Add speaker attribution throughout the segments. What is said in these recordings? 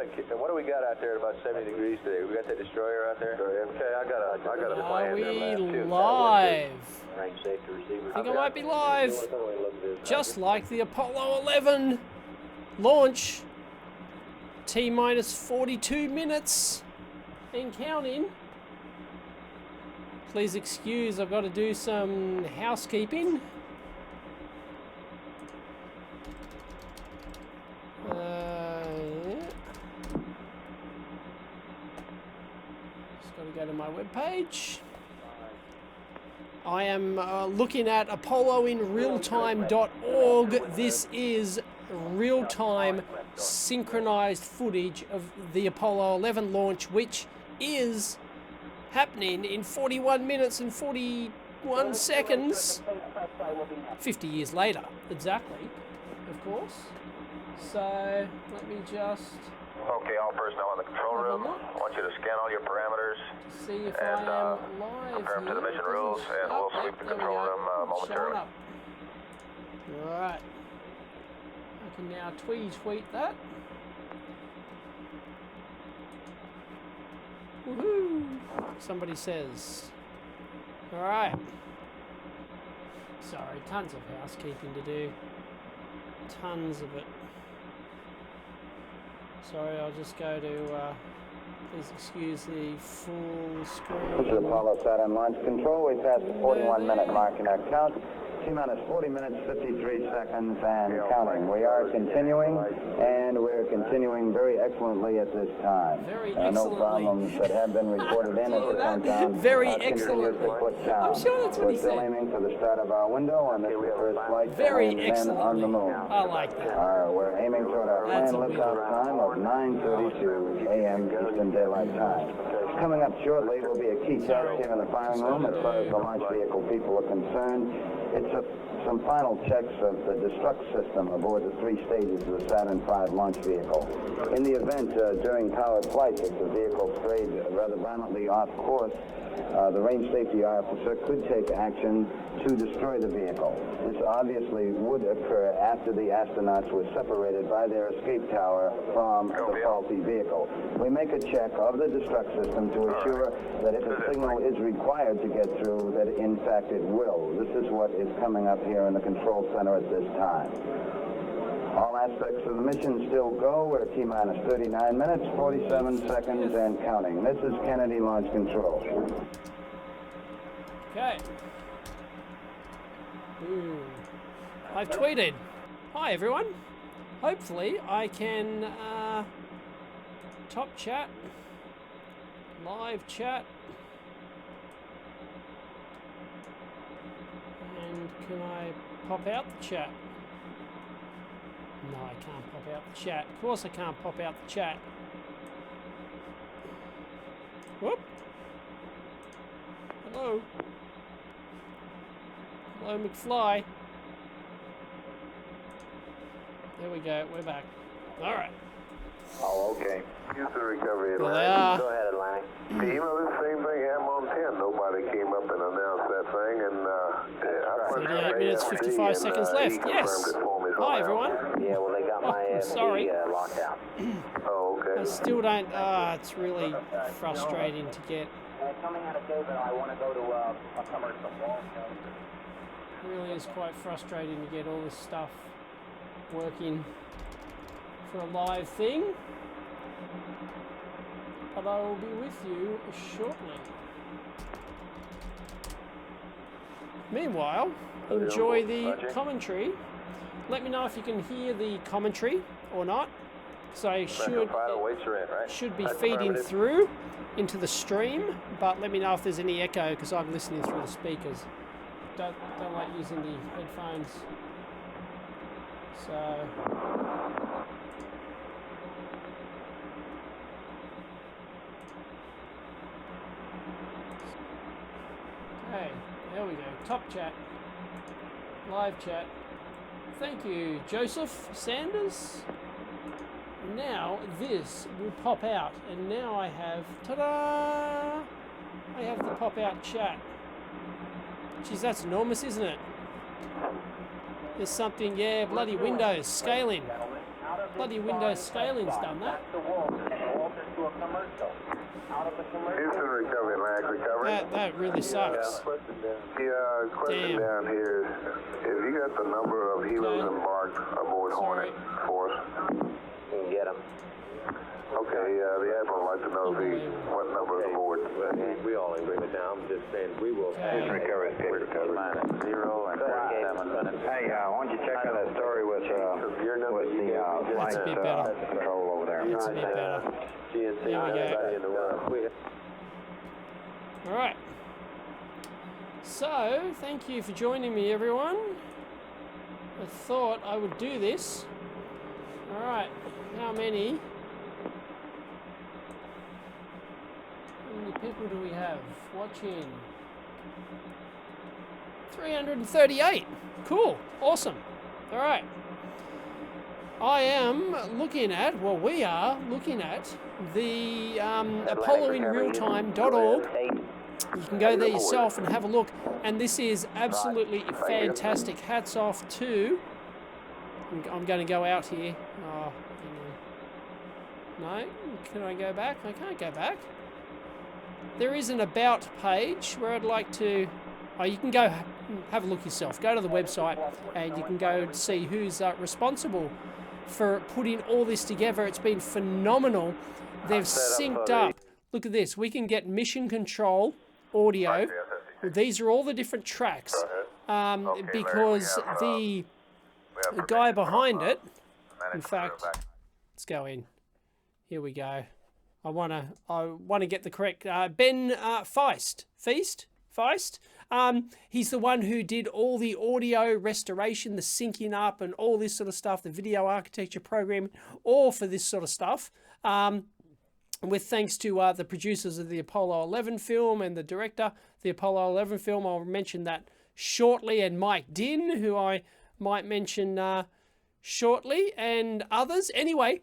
Speaker 1: What do we got out there at about 70 degrees today? We got that destroyer out there. Okay, I got a plan.
Speaker 2: Are we live? I think I might be live. Just like the Apollo 11 launch. T-minus 42 minutes and counting. Please excuse, I've got to do some housekeeping. Just got to go to my webpage. I am looking at apolloinrealtime.org. This is real-time synchronized footage of the Apollo 11 launch, which is happening in 41 minutes and 41 seconds. 50 years later, exactly, of course. So, let me just...
Speaker 1: Okay, all personnel in the control room. I want you to scan all your parameters.
Speaker 2: See if I am live
Speaker 1: compare them to the
Speaker 2: here.
Speaker 1: mission rules, and we'll sweep the control room momentarily.
Speaker 2: Alright. I can now tweet that. Woohoo! Somebody says. Alright. Sorry, tons of housekeeping to do. Tons of it. Sorry, I'll just go to, please excuse the full screen.
Speaker 3: This is Apollo Saturn Launch Control. We passed the 41-minute mark in our count. T-minus 40 minutes, 53 seconds, and counting. We are continuing, and we're continuing very excellently at this time.
Speaker 2: Very
Speaker 3: no problems that have been reported in at the countdown.
Speaker 2: Very excellently. I'm sure that's what he said.
Speaker 3: We're still aiming for the start of our window, and this is the first flight
Speaker 2: Very
Speaker 3: on the
Speaker 2: excellently.
Speaker 3: moon.
Speaker 2: I like that.
Speaker 3: We're aiming toward our planned liftoff time of 9:32 a.m. Eastern Daylight Time. Coming up shortly will be a key test here in the firing room as far as the launch vehicle people are concerned. It's some final checks of the destruct system aboard the 3 stages of the Saturn V launch vehicle. In the event during powered flight that the vehicle strayed rather violently off course, the range safety officer could take action to destroy the vehicle. This obviously would occur after the astronauts were separated by their escape tower from the faulty vehicle. We make a check of the destruct system to assure that if a signal is required to get through, that in fact it will. This is what is coming up here in the control center at this time. All aspects of the mission still go. We're T-minus 39 minutes, 47 seconds, and counting. This is Kennedy Launch Control.
Speaker 2: Okay. I've tweeted. Hi, everyone. Hopefully, I can top chat, live chat, and can I pop out the chat? No, I can't pop out the chat. Of course I can't pop out the chat. Whoop. Hello. Hello, McFly. There we go. We're back. All right.
Speaker 1: Oh, okay. Houston recovery.
Speaker 2: There they are.
Speaker 1: Go ahead, Atlantic. You know, the same thing happened on 10. Nobody came up and announced that thing, and
Speaker 2: 38 minutes, 55 seconds left. Yes. Hi, everyone.
Speaker 1: Yeah, well, they got my
Speaker 2: sorry.
Speaker 1: locked out. Oh, okay.
Speaker 2: I still don't. It's really frustrating to get.
Speaker 4: Coming out of David, I want to go to a commercial wall.
Speaker 2: It really is quite frustrating to get all this stuff working for a live thing. But I will be with you shortly. Meanwhile, enjoy the commentary. Let me know if you can hear the commentary or not. So I should be feeding through into the stream, but let me know if there's any echo because I'm listening through the speakers. Don't like using the headphones. So okay, there we go. Top chat, live chat. Thank you, Joseph Sanders. Now this will pop out, and now I have, ta-da! I have the pop out chat. Geez, that's enormous, isn't it? There's something, yeah, bloody Windows, scaling. bloody Windows scaling's done that.
Speaker 4: That's the Walters to a commercial. Out of the commercial.
Speaker 5: Houston recovery, Atlantic recovery.
Speaker 2: That really sucks.
Speaker 5: Question
Speaker 2: Damn.
Speaker 5: down here is you got the number of helos
Speaker 2: Okay.
Speaker 5: embarked aboard Hornet for us?
Speaker 1: You can get them.
Speaker 5: Okay, the admiral would like to know what number is aboard.
Speaker 1: We all agree with now. I'm just saying we will.
Speaker 2: Okay.
Speaker 3: Recovery, recovery. -0 and 37 minutes. Hey, why don't you check out that story with the
Speaker 2: That's a bit better.
Speaker 3: control over there?
Speaker 2: That's a bit better.
Speaker 1: GNC,
Speaker 2: There we go.
Speaker 1: everybody in the world.
Speaker 2: All right. So, thank you for joining me, everyone. I thought I would do this. All right. How many people do we have watching? 338. Cool. Awesome. All right. I am looking at, well, we are looking at the ApolloInRealTime.org. You can go there yourself and have a look. And this is absolutely fantastic. Hats off to... I'm going to go out here. Oh, hang on. No? Can I go back? I can't go back. There is an About page where I'd like to... Oh, you can go have a look yourself. Go to the website and you can go see who's responsible for putting all this together. It's been phenomenal. They've synced up. Look at this. We can get mission control audio. These are all the different tracks because the guy behind it, in fact, let's go in. Here we go. I wanna get the correct Ben Feist. He's the one who did all the audio restoration, the syncing up, and all this sort of stuff. The video architecture program, all for this sort of stuff. With thanks to the producers of the Apollo 11 film and the director, the Apollo 11 film. I'll mention that shortly, and Mike Din, who I might mention shortly, and others. Anyway,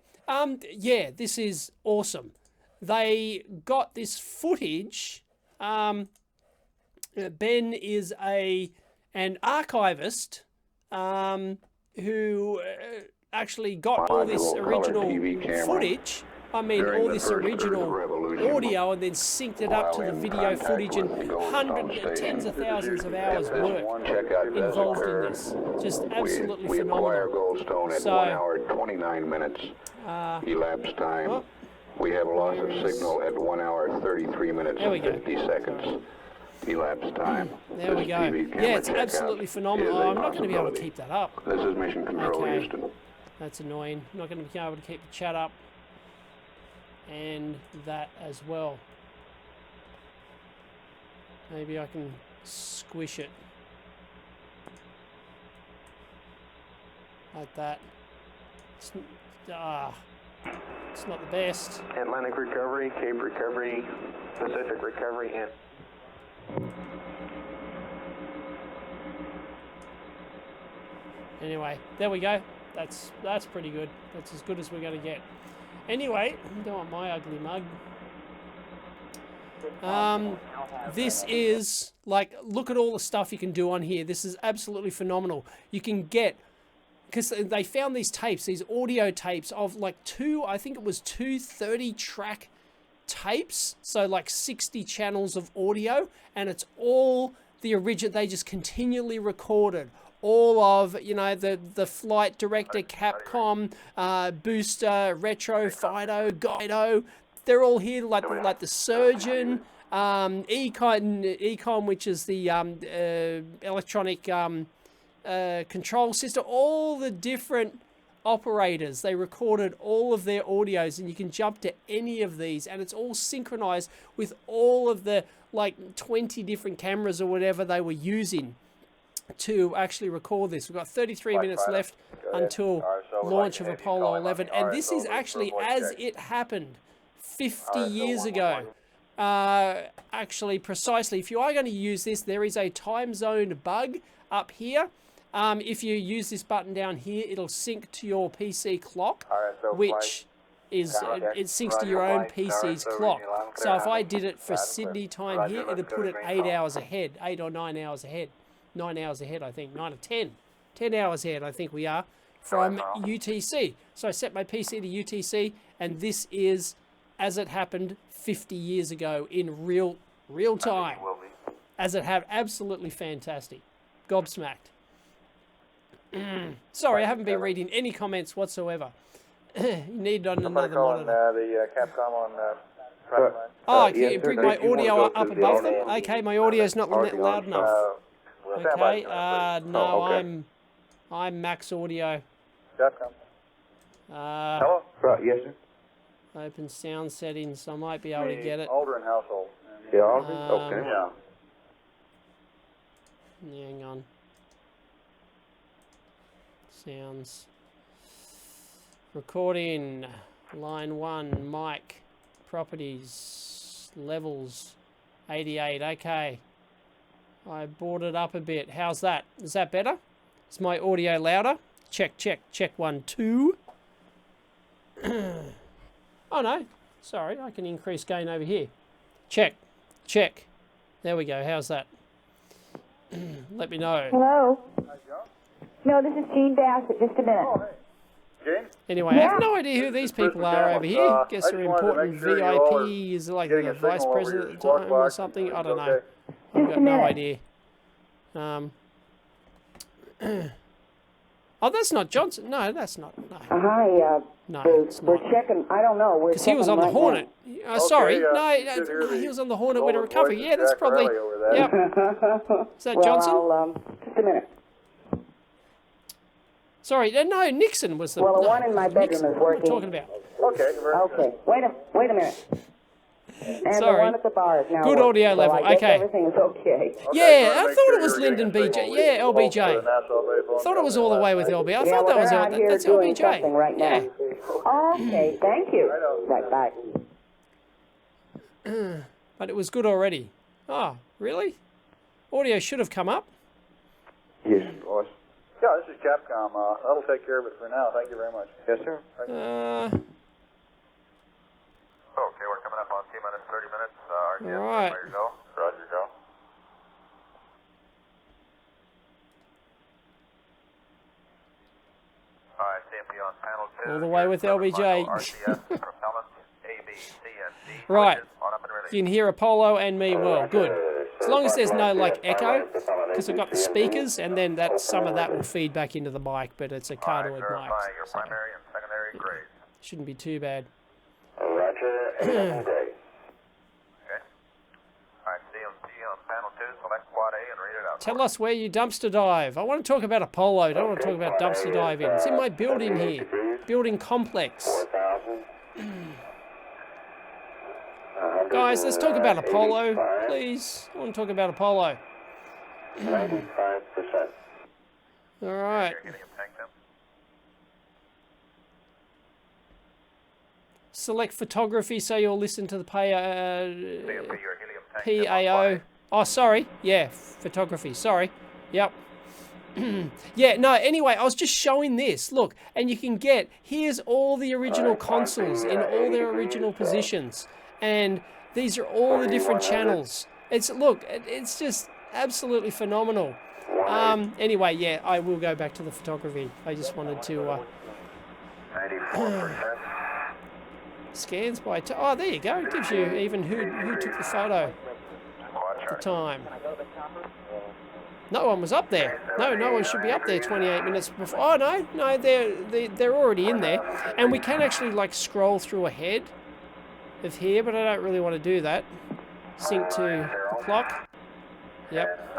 Speaker 2: yeah, this is awesome. They got this footage. Ben is an archivist who actually got all this original footage. I mean, all this original audio, and then synced it up to the video footage, and tens of thousands of hours work involved in this. Just absolutely
Speaker 6: we acquire
Speaker 2: phenomenal.
Speaker 6: Goldstone at 1 hour 29 minutes elapsed time.
Speaker 2: Oh,
Speaker 6: We have loss of signal at 1 hour 33 minutes
Speaker 2: There we
Speaker 6: and
Speaker 2: go.
Speaker 6: 50 seconds elapsed time.
Speaker 2: there we
Speaker 6: This
Speaker 2: go.
Speaker 6: TV camera
Speaker 2: Yeah, it's
Speaker 6: checkout
Speaker 2: absolutely phenomenal.
Speaker 6: is a
Speaker 2: I'm not going to be able to
Speaker 6: possibility.
Speaker 2: keep that up.
Speaker 6: This is Mission Control,
Speaker 2: Okay.
Speaker 6: Houston.
Speaker 2: That's annoying. Not going to be able to keep the chat up. And that as well. Maybe I can squish it. Like that. It's not the best.
Speaker 5: Atlantic recovery, Cape recovery, Pacific recovery, and
Speaker 2: Anyway, there we go. That's pretty good. That's as good as we're going to get. Anyway, I don't want my ugly mug. This is, like, look at all the stuff you can do on here. This is absolutely phenomenal. You can get, because they found these tapes, these audio tapes of like I think it was 230 track tapes. So like 60 channels of audio, and it's all the original. They just continually recorded all of, you know, the flight director, Capcom, Booster, Retro, Fido, Guido. They're all here, like the surgeon, Econ, which is the electronic control system. All the different operators, they recorded all of their audios, and you can jump to any of these, and it's all synchronized with all of the like 20 different cameras or whatever they were using to actually record this. We've got 33 minutes left until launch of Apollo 11, and this is actually as it happened 50 years ago. Actually, precisely. If you are going to use this, there is a time zone bug up here. If you use this button down here, it'll sync to your PC clock, which is it syncs to your own PC's clock. So if I did it for Sydney time here, it'd put it 8 hours ahead, 8 or 9 hours ahead. 9 hours ahead, I think. 9 or 10. 10 hours ahead, I think we are. from UTC. So I set my PC to UTC, and this is as it happened 50 years ago in real time. As it happened, absolutely fantastic. Gobsmacked. Sorry, I haven't been reading any comments whatsoever. You need on another
Speaker 1: calling
Speaker 2: monitor.
Speaker 1: the Capcom on private line.
Speaker 2: Oh,
Speaker 3: yes,
Speaker 2: can you
Speaker 3: sir.
Speaker 2: bring
Speaker 3: Thank
Speaker 2: my
Speaker 3: you. You
Speaker 2: audio
Speaker 3: wanna
Speaker 2: up
Speaker 3: go through the
Speaker 2: above them?
Speaker 3: audio?
Speaker 2: Okay, my audio's not loud enough.
Speaker 1: Stand by.
Speaker 2: Okay, no,
Speaker 3: Oh, okay.
Speaker 2: I'm max audio.
Speaker 1: Capcom. Hello?
Speaker 3: Right, yes, sir.
Speaker 2: Open sound settings. I might be able to get it.
Speaker 1: Aldrin household.
Speaker 3: Yeah, okay.
Speaker 1: Yeah.
Speaker 2: Hang on. Sounds. Recording. Line 1. Mic. Properties. Levels. 88. Okay. I brought it up a bit. How's that? Is that better? Is my audio louder? Check, check, check. 1, 2. Oh no. Sorry, I can increase gain over here. Check. Check. There we go. How's that? Let me know.
Speaker 7: Hello? No, this is Jean Bassett. Just a minute.
Speaker 1: Jane?
Speaker 2: Anyway, I have no idea who these people are over here. Guess they're important VIPs, like the vice president at the time or something. I don't know. I've got no idea. Oh, that's not Johnson. No, that's not. No,
Speaker 7: Hi,
Speaker 2: no, it's
Speaker 7: we're
Speaker 2: not.
Speaker 7: checking. I don't know. We're
Speaker 2: Because he was on the
Speaker 7: checking
Speaker 2: Hornet. Sorry,
Speaker 1: Okay,
Speaker 2: no, he was on the Hornet with a recovery. Yeah, that's probably. Yep. Is that
Speaker 7: well,
Speaker 2: Johnson?
Speaker 7: Just a minute.
Speaker 2: Sorry, no, Nixon was the.
Speaker 7: Well, the
Speaker 2: no,
Speaker 7: one in my bedroom
Speaker 2: Nixon.
Speaker 7: is
Speaker 2: What am I
Speaker 7: working.
Speaker 2: talking about?
Speaker 1: Okay.
Speaker 7: Okay. Wait a minute. And
Speaker 2: Sorry.
Speaker 7: the one at the bar is now
Speaker 2: Good
Speaker 7: working,
Speaker 2: audio
Speaker 7: so
Speaker 2: level,
Speaker 7: I guess
Speaker 2: okay.
Speaker 7: everything is okay.
Speaker 2: Yeah, I thought it was Lyndon BJ. Yeah, LBJ. I thought it was all the way with LB. I thought that was
Speaker 7: out here
Speaker 2: that's
Speaker 7: doing
Speaker 2: LBJ.
Speaker 7: something right
Speaker 2: Yeah.
Speaker 7: now. Okay, thank you. Right, bye.
Speaker 2: But it was good already. Oh, really? Audio should have come up.
Speaker 3: Yes, boss.
Speaker 1: Yeah, this is Capcom. That'll take care of it for now. Thank you very much.
Speaker 3: Yes, sir.
Speaker 5: Okay, we're coming up on T-minus 30 minutes. RTM,
Speaker 2: All right.
Speaker 5: ready to go. Roger, go. All right, CMP on panel 2.
Speaker 2: All the way with LBJ.
Speaker 5: RCS, propellant, A, B, C, and D.
Speaker 2: Right.
Speaker 5: On up and ready.
Speaker 2: You can hear Apollo and me well. Good. As long as there's no like echo, because I've got the speakers, and then that some of that will feed back into the mic, but it's a cardioid mic.
Speaker 5: Verify your
Speaker 2: So
Speaker 5: primary and secondary grades.
Speaker 2: shouldn't be too bad.
Speaker 5: Roger, okay. All right, CMP on panel 2. Select quad A and read it out.
Speaker 2: Tell us where you dumpster dive. I want to talk about Apollo. I don't want to talk about dumpster diving. It's in my building here. Building complex. Guys, let's talk about Apollo, please. I want to talk about Apollo.
Speaker 5: 95%.
Speaker 2: All right.
Speaker 5: Helium tank them.
Speaker 2: Select photography so you'll listen to the
Speaker 5: CMP, your helium tank them on
Speaker 2: PAO.
Speaker 5: quad
Speaker 2: Oh, sorry. Yeah, photography. Sorry. Yep. Yeah, no, anyway, I was just showing this. Look, and you can get, here's all the original consoles in all their original positions. And these are all the different channels. Look, it's just absolutely phenomenal. Anyway, yeah, I will go back to the photography. I just wanted to
Speaker 5: 94%.
Speaker 2: scans by oh, there you go. It gives you even who took the photo, the time. No one was up there. No one should be up there 28 minutes before. Oh no, they're already in there, and we can actually like scroll through ahead of here, but I don't really want to do that. Sync to the clock. Yep,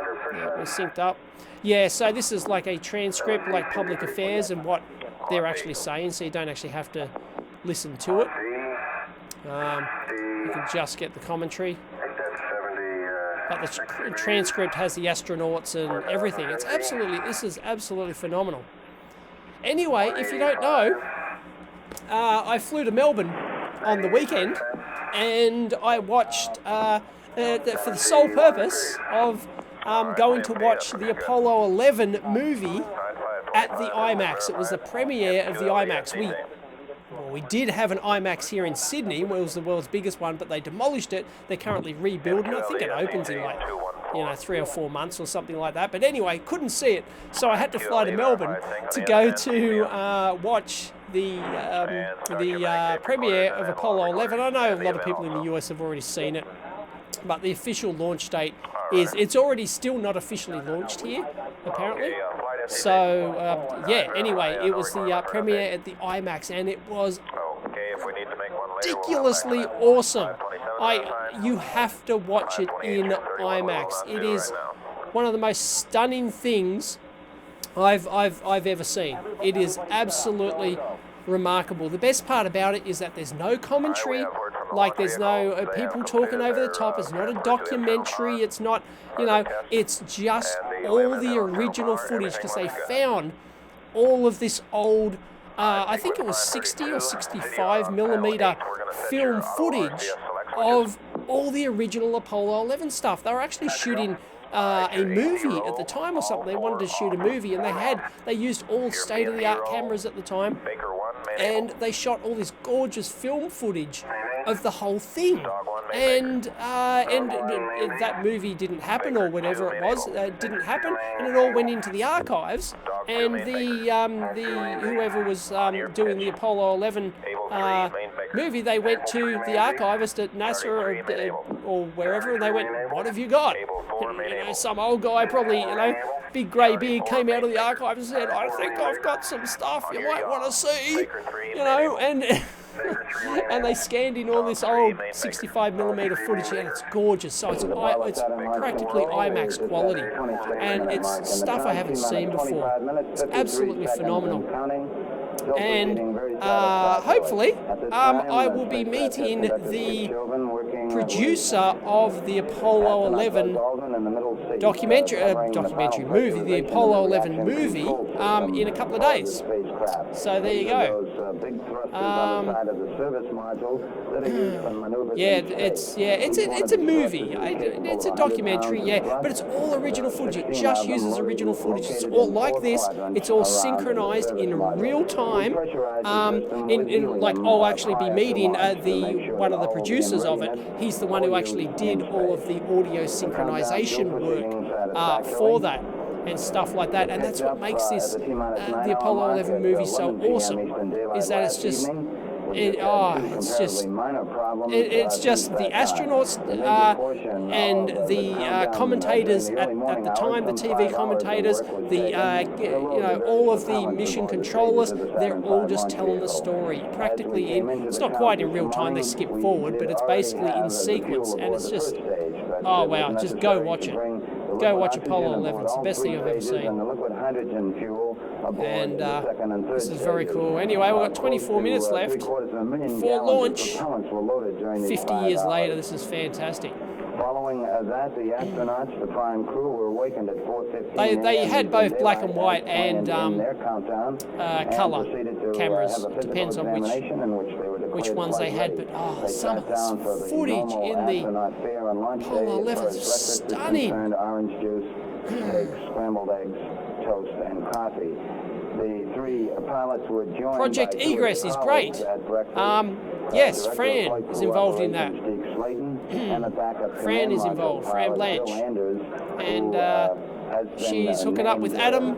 Speaker 2: we're synced up. Yeah, so this is like a transcript, like public affairs and what they're actually saying, so you don't actually have to listen to it. You can just get the commentary. But the transcript has the astronauts and everything. This is absolutely phenomenal. Anyway, if you don't know, I flew to Melbourne on the weekend, and I watched for the sole purpose of going to watch the Apollo 11 movie at the IMAX. It was the premiere of the IMAX. We did have an IMAX here in Sydney, where it was the world's biggest one, but they demolished it. They're currently rebuilding. I think it opens in like 3 or 4 months or something like that. But anyway, couldn't see it, so I had to fly to Melbourne to go to watch the premiere of Apollo 11. I know a lot of people in the US have already seen it, but the official launch date it's already still not officially launched here, apparently. So, yeah, anyway, it was the premiere at the IMAX, and it was ridiculously awesome. You have to watch it in IMAX. It is one of the most stunning things I've ever seen. It is absolutely remarkable. The best part about it is that there's no commentary, like there's no people talking over the top. It's not a documentary. It's not, it's just all the original footage, because they found all of this old, I think it was 60 or 65 millimeter film footage of all the original Apollo 11 stuff. They were actually shooting a movie at the time or something. They wanted to shoot a movie, and they used all state-of-the-art cameras at the time, and they shot all this gorgeous film footage of the whole thing. And that movie didn't happen, or whatever it was, didn't happen, and it all went into the archives. And the whoever was doing the Apollo 11 movie, they went to the archivist at NASA or wherever, and they went, "What have you got?" And, some old guy, probably, big grey beard, came out of the archive and said, "I think I've got some stuff you might want to see," and and they scanned in all this old 65 millimeter footage, and it's gorgeous. So it's practically IMAX quality, and it's stuff I haven't seen before. It's absolutely phenomenal. And hopefully I will be meeting the producer of the Apollo 11 documentary movie, the Apollo 11 movie, in a couple of days. So there you go. It's a movie. It's a documentary, but it's all original footage. It just uses original footage. It's all like this. It's all synchronized in real time. I'll actually be meeting one of the producers of it. He's the one who actually did all of the audio synchronization work for that and stuff like that. And that's what makes this the Apollo 11 movie so awesome, is that it's just the astronauts and the commentators at the time, the TV commentators, all of the mission controllers, they're all just telling the story practically it's not quite in real time, they skip forward, but it's basically in sequence, and it's just, oh wow, just go watch it. Go watch Apollo 11. It's the best thing I've ever seen. And this is very cool. Anyway, we've got 24 minutes left before launch. 50 years later, this is fantastic.
Speaker 3: Following that, the astronauts, the prime crew, were awakened at 4:15.
Speaker 2: They had both black and white and color cameras. It depends on which ones they had. But some of this footage in the Apollo 11 is stunning.
Speaker 3: Orange juice, eggs, scrambled eggs, toast, and coffee. The three pilots were joined
Speaker 2: Project Egress is great. Yes, Fran is involved in that. Fran is involved, Fran Blanche. And she's hooking up with Adam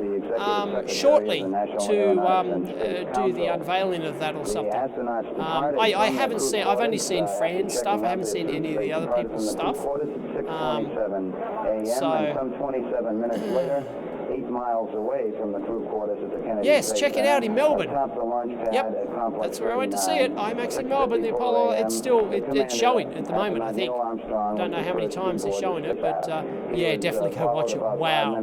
Speaker 2: shortly to do the unveiling of that or something. I haven't seen, I've only seen Fran's stuff, I haven't seen any of the other people's stuff.
Speaker 3: Some 27 minutes later, 8 miles away from the crew quarters at the Kennedy
Speaker 2: Yes,
Speaker 3: Space
Speaker 2: check it out in Melbourne. Yep, that's where I went to see it. IMAX in Melbourne, the Apollo. It's still it's showing at the moment, I think. Don't know how many times they're showing it, but yeah, definitely go watch it. Wow,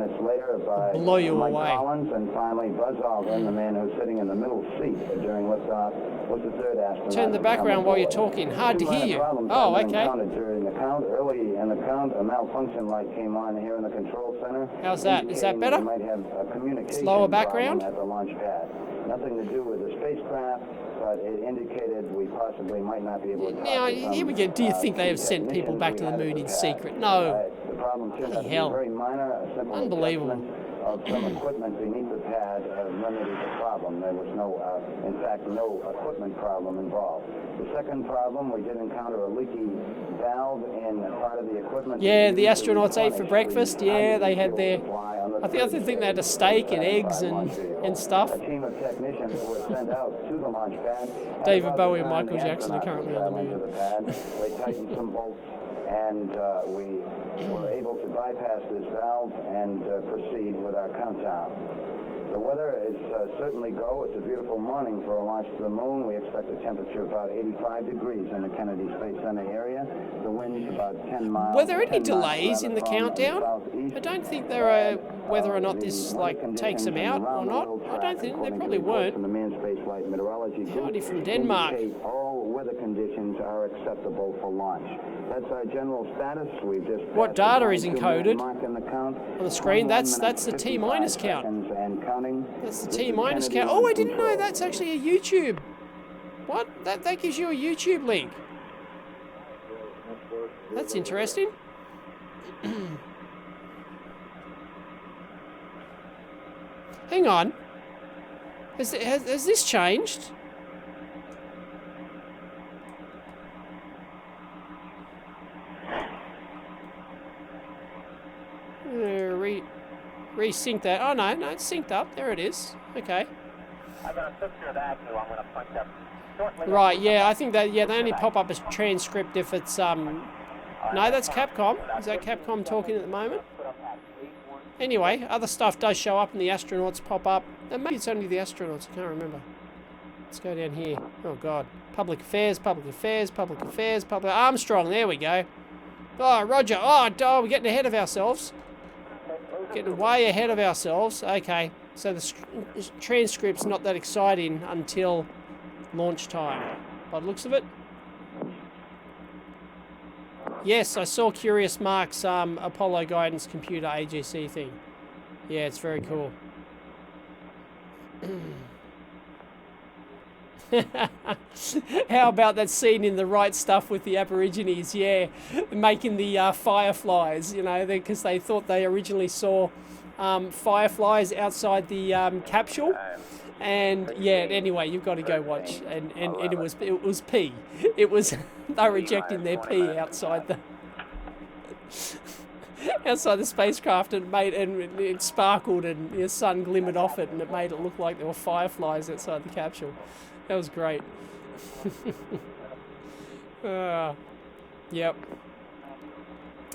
Speaker 2: blow you away.
Speaker 3: And finally, Buzz Aldrin, the man who's sitting in the middle seat during liftoff, was the third astronaut.
Speaker 2: Turn the background while you're talking. Hard to hear you. Oh, okay.
Speaker 3: During the count, early in the count, a malfunction light came on here in the control center.
Speaker 2: How's that? Is that better?
Speaker 3: Might have a communication
Speaker 2: lower background
Speaker 3: at the launch pad. Nothing to do with the spacecraft, but it indicated we possibly might not be able to.
Speaker 2: Now, here we go. Do you think they have sent people back to the moon in secret? No.
Speaker 3: The problem
Speaker 2: bloody hell.
Speaker 3: Very minor, a simple
Speaker 2: unbelievable.
Speaker 3: Of some equipment beneath the pad remedied the problem. There was no, in fact, no equipment problem involved. The second problem, we did encounter a leaky valve in part of the equipment.
Speaker 2: Yeah, the astronauts ate for breakfast. Yeah, they had their... I think they had a steak and eggs and stuff.
Speaker 3: A team of technicians were sent out to the launch pad.
Speaker 2: David Bowie and Michael Jackson are currently on the moon.
Speaker 3: They tightened some bolts, and we were able to bypass this valve and proceed with our countdown. The weather is certainly go. It's a beautiful morning for a launch to the moon. We expect a temperature of about 85 degrees in the Kennedy Space Center area. The wind's about 10 miles.
Speaker 2: Were there any delays in the countdown? I don't think there are, whether or not this takes them out or not. I don't think, there probably weren't.
Speaker 3: From the Manned Space Flight Meteorology Group,
Speaker 2: Howdy from Denmark.
Speaker 3: all weather conditions are acceptable for launch. That's our general status. We've just
Speaker 2: what data is encoded
Speaker 3: on
Speaker 2: the screen? That's the T-minus count. That's the T-minus count. Oh, I didn't know that's actually a YouTube. What? That gives you a YouTube link. That's interesting. Hang on. Has this changed? Resync that. Oh no, it's synced up. There it is. Okay.
Speaker 4: I've got a picture of that too. I'm going to punch up shortly.
Speaker 2: Right. Yeah, I think that. Yeah, they only pop up as transcript if it's No, that's Capcom. Is that Capcom talking at the moment? Anyway, other stuff does show up and the astronauts pop up. And maybe it's only the astronauts. I can't remember. Let's go down here. Oh God. Public affairs. Armstrong. There we go. Oh, Roger. Oh, we're getting ahead of ourselves. Getting way ahead of ourselves. Okay, so the transcript's not that exciting until launch time, by the looks of it. Yes, I saw Curious Mark's Apollo Guidance Computer AGC thing. Yeah, it's very cool. How about that scene in The Right Stuff with the Aborigines? Yeah, making the fireflies, you know, because they thought they originally saw fireflies outside the capsule. And yeah, anyway, you've got to go watch. And it was pee. It was they were ejecting their pee outside the spacecraft, and it sparkled and the sun glimmered off it, and it made it look like there were fireflies outside the capsule. That was great. Yep.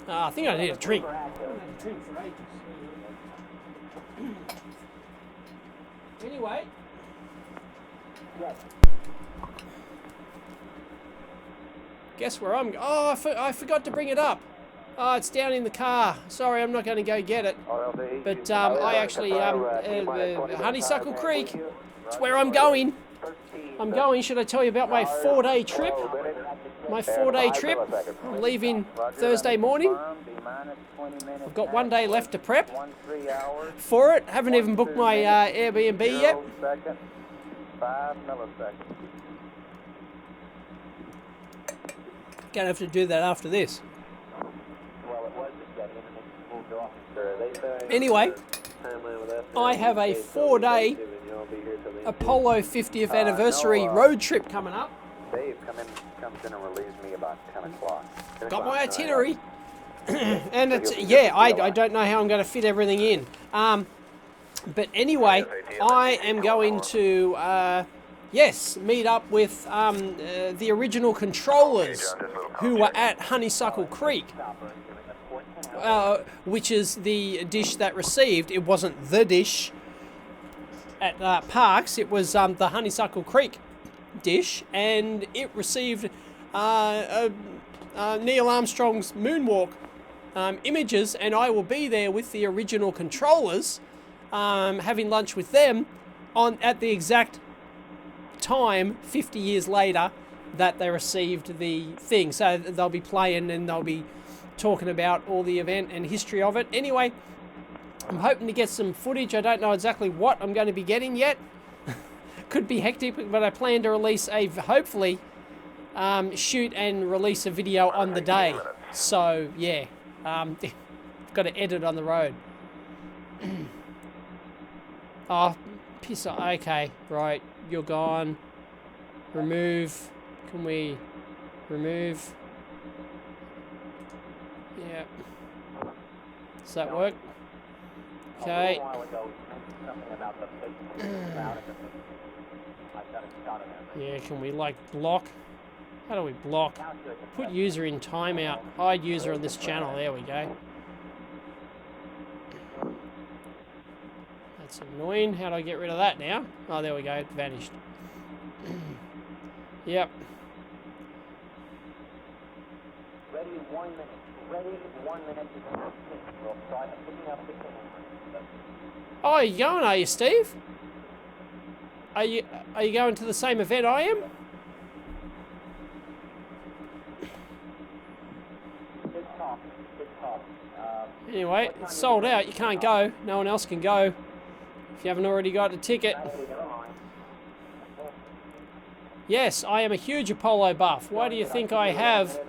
Speaker 2: I think I need a drink. I haven't had a drink for ages. Anyway. Guess where I'm going? Oh, I forgot to bring it up. Oh, it's down in the car. Sorry, I'm not going to go get it. But I actually, Honeysuckle Creek, it's where I'm going. Should I tell you about my 4-day trip? My 4-day trip. I'm leaving Thursday morning. I've got 1 day left to prep for it. Haven't even booked my Airbnb yet.
Speaker 1: 5 milliseconds.
Speaker 2: Gonna have to do that after this. Anyway, I have a 4-day Apollo 50th anniversary road trip coming up.
Speaker 1: Dave comes in and relieves me about 10 o'clock.
Speaker 2: Got my itinerary. And it's, yeah, I don't know how I'm going to fit everything in. But anyway, I am going to, yes, meet up with the original controllers who were at Honeysuckle Creek. Which is the dish that received, it wasn't the dish at Parks, it was the Honeysuckle Creek dish, and it received Neil Armstrong's moonwalk images, and I will be there with the original controllers, having lunch with them at the exact time, 50 years later, that they received the thing. So they'll be playing and they'll be talking about all the event and history of it. Anyway, I'm hoping to get some footage. I don't know exactly what I'm going to be getting yet. Could be hectic, but I plan to release hopefully shoot and release a video on the day. So yeah, got to edit on the road. Oh, piss off. Okay, right, you're gone. Remove Can we remove? Yeah. Does that work? Okay. Yeah, can we like block? How do we block? Put user in timeout. Hide user on this channel. There we go. That's annoying. How do I get rid of that now? Oh, there we go. It vanished. Yep.
Speaker 4: Ready 1 minute. Ready 1 minute. We'll start picking up the camera.
Speaker 2: Oh, you going, are you, Steve? Are you going to the same event I am?
Speaker 4: Good talk. Good talk.
Speaker 2: Anyway, it's sold out. You can't go. No one else can go. If you haven't already got a ticket. Yes, I am a huge Apollo buff. Why do you think I have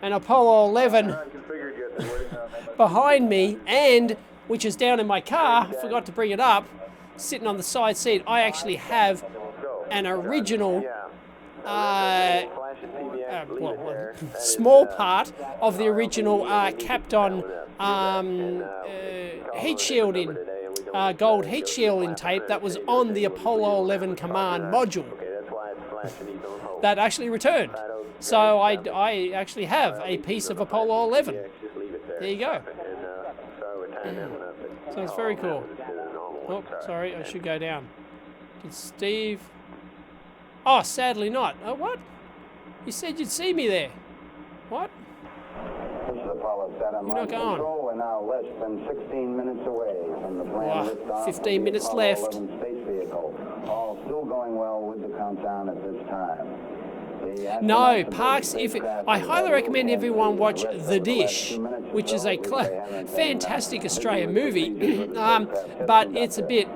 Speaker 2: an Apollo 11 behind me, and which is down in my car? I forgot to bring it up. Sitting on the side seat, I actually have an original, small part of the original Kapton heat shielding, gold heat shielding tape that was on the Apollo 11 command module that actually returned. So I actually have a piece of Apollo 11. There you go. So it's very cool. Oh, sorry, I should go down. Did Steve... Oh, sadly not. Oh, what? You said you'd see me there. What?
Speaker 3: This is Apollo 7.
Speaker 2: You're not going.
Speaker 3: Control, we're now less than 16 minutes away from the planned liftoff
Speaker 2: 15
Speaker 3: of the
Speaker 2: minutes
Speaker 3: Apollo
Speaker 2: left.
Speaker 3: 11 space vehicle. All still going well with the countdown at this time.
Speaker 2: No, Parks, I highly recommend everyone watch The Dish, which is a fantastic Australian movie, but it's a bit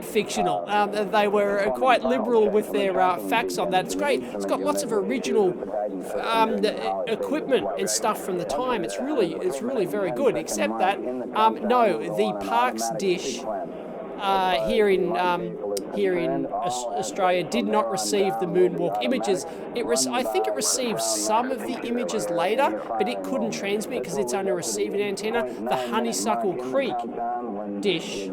Speaker 2: fictional. They were quite liberal with their facts on that. It's great. It's got lots of original equipment and stuff from the time. It's really very good. Except that no, the Parks Dish here in Australia did not receive the moonwalk images. I think it received some of the images later, but it couldn't transmit because it's on a receiving antenna. The Honeysuckle Creek dish,